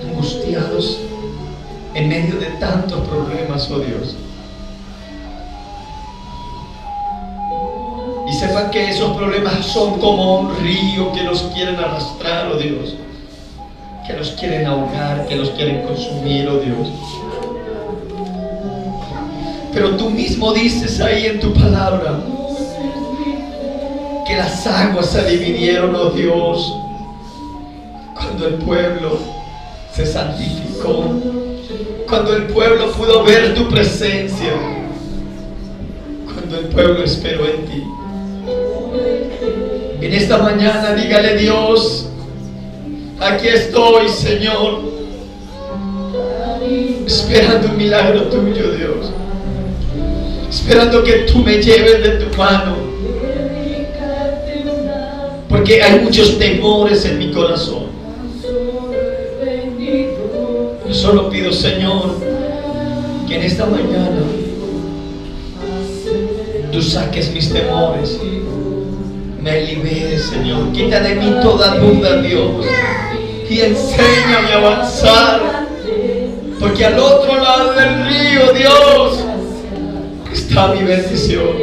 angustiados en medio de tantos problemas, oh Dios. Y sepan que esos problemas son como un río que los quieren arrastrar, oh Dios, que los quieren ahogar, que los quieren consumir, oh Dios. Pero tú mismo dices ahí en tu palabra que las aguas se dividieron, oh Dios, cuando el pueblo se santificó, cuando el pueblo pudo ver tu presencia, cuando el pueblo esperó en ti. En esta mañana dígale: Dios, aquí estoy, Señor, esperando un milagro tuyo, Dios, esperando que tú me lleves de tu mano, porque hay muchos temores en mi corazón. Yo solo pido, Señor, que en esta mañana tú saques mis temores, me liberes, Señor, quita de mí toda duda, Dios, y enséñame a avanzar, porque al otro lado del río, Dios, está mi bendición.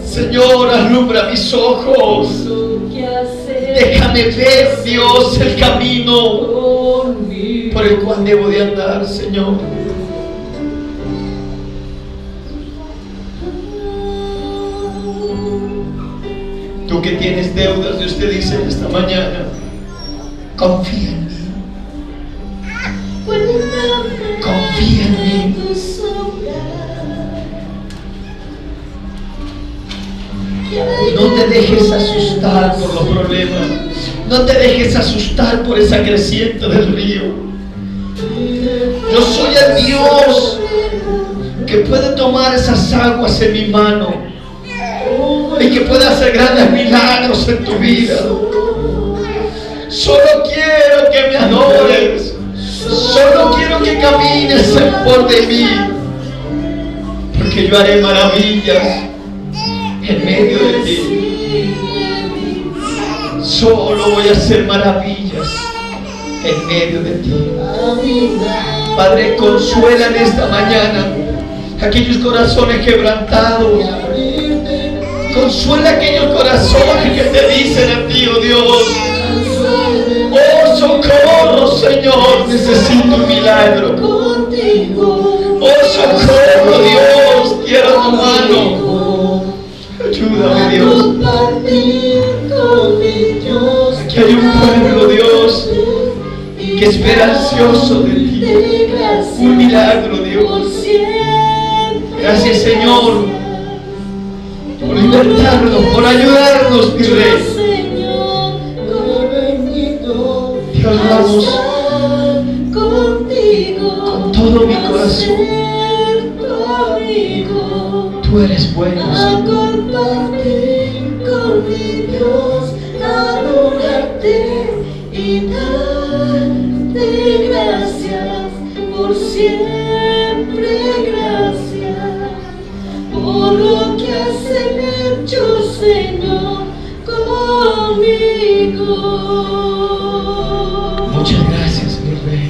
Señor, alumbra mis ojos, déjame ver, Dios, el camino por el cual debo de andar, Señor. Tú que tienes deudas, Dios te dice en esta mañana: confía en mí, confía en mí. No te dejes asustar por los problemas, no te dejes asustar por esa creciente del río. Yo soy el Dios que puede tomar esas aguas en mi mano y que puede hacer grandes milagros en tu vida. Solo quiero que me adores, camines en pos de mí, porque yo haré maravillas en medio de ti. Solo voy a hacer maravillas en medio de ti. Padre, consuela en esta mañana aquellos corazones quebrantados. Consuela aquellos corazones que te dicen a ti, oh Dios: oh, socorro, Señor, necesito un milagro. Oh, socorro, Dios, quiero tu mano. Ayúdame, Dios. Aquí hay un pueblo, Dios, que espera ansioso de ti un milagro, Dios. Gracias, Señor, por libertarnos, por ayudarnos, mi Rey. Te adoramos con todo mi corazón. Tú eres bueno, Señor. Con mi Dios, adorarte y darte gracias por siempre, gracias por lo que has hecho, Señor, conmigo. Muchas gracias, mi Rey.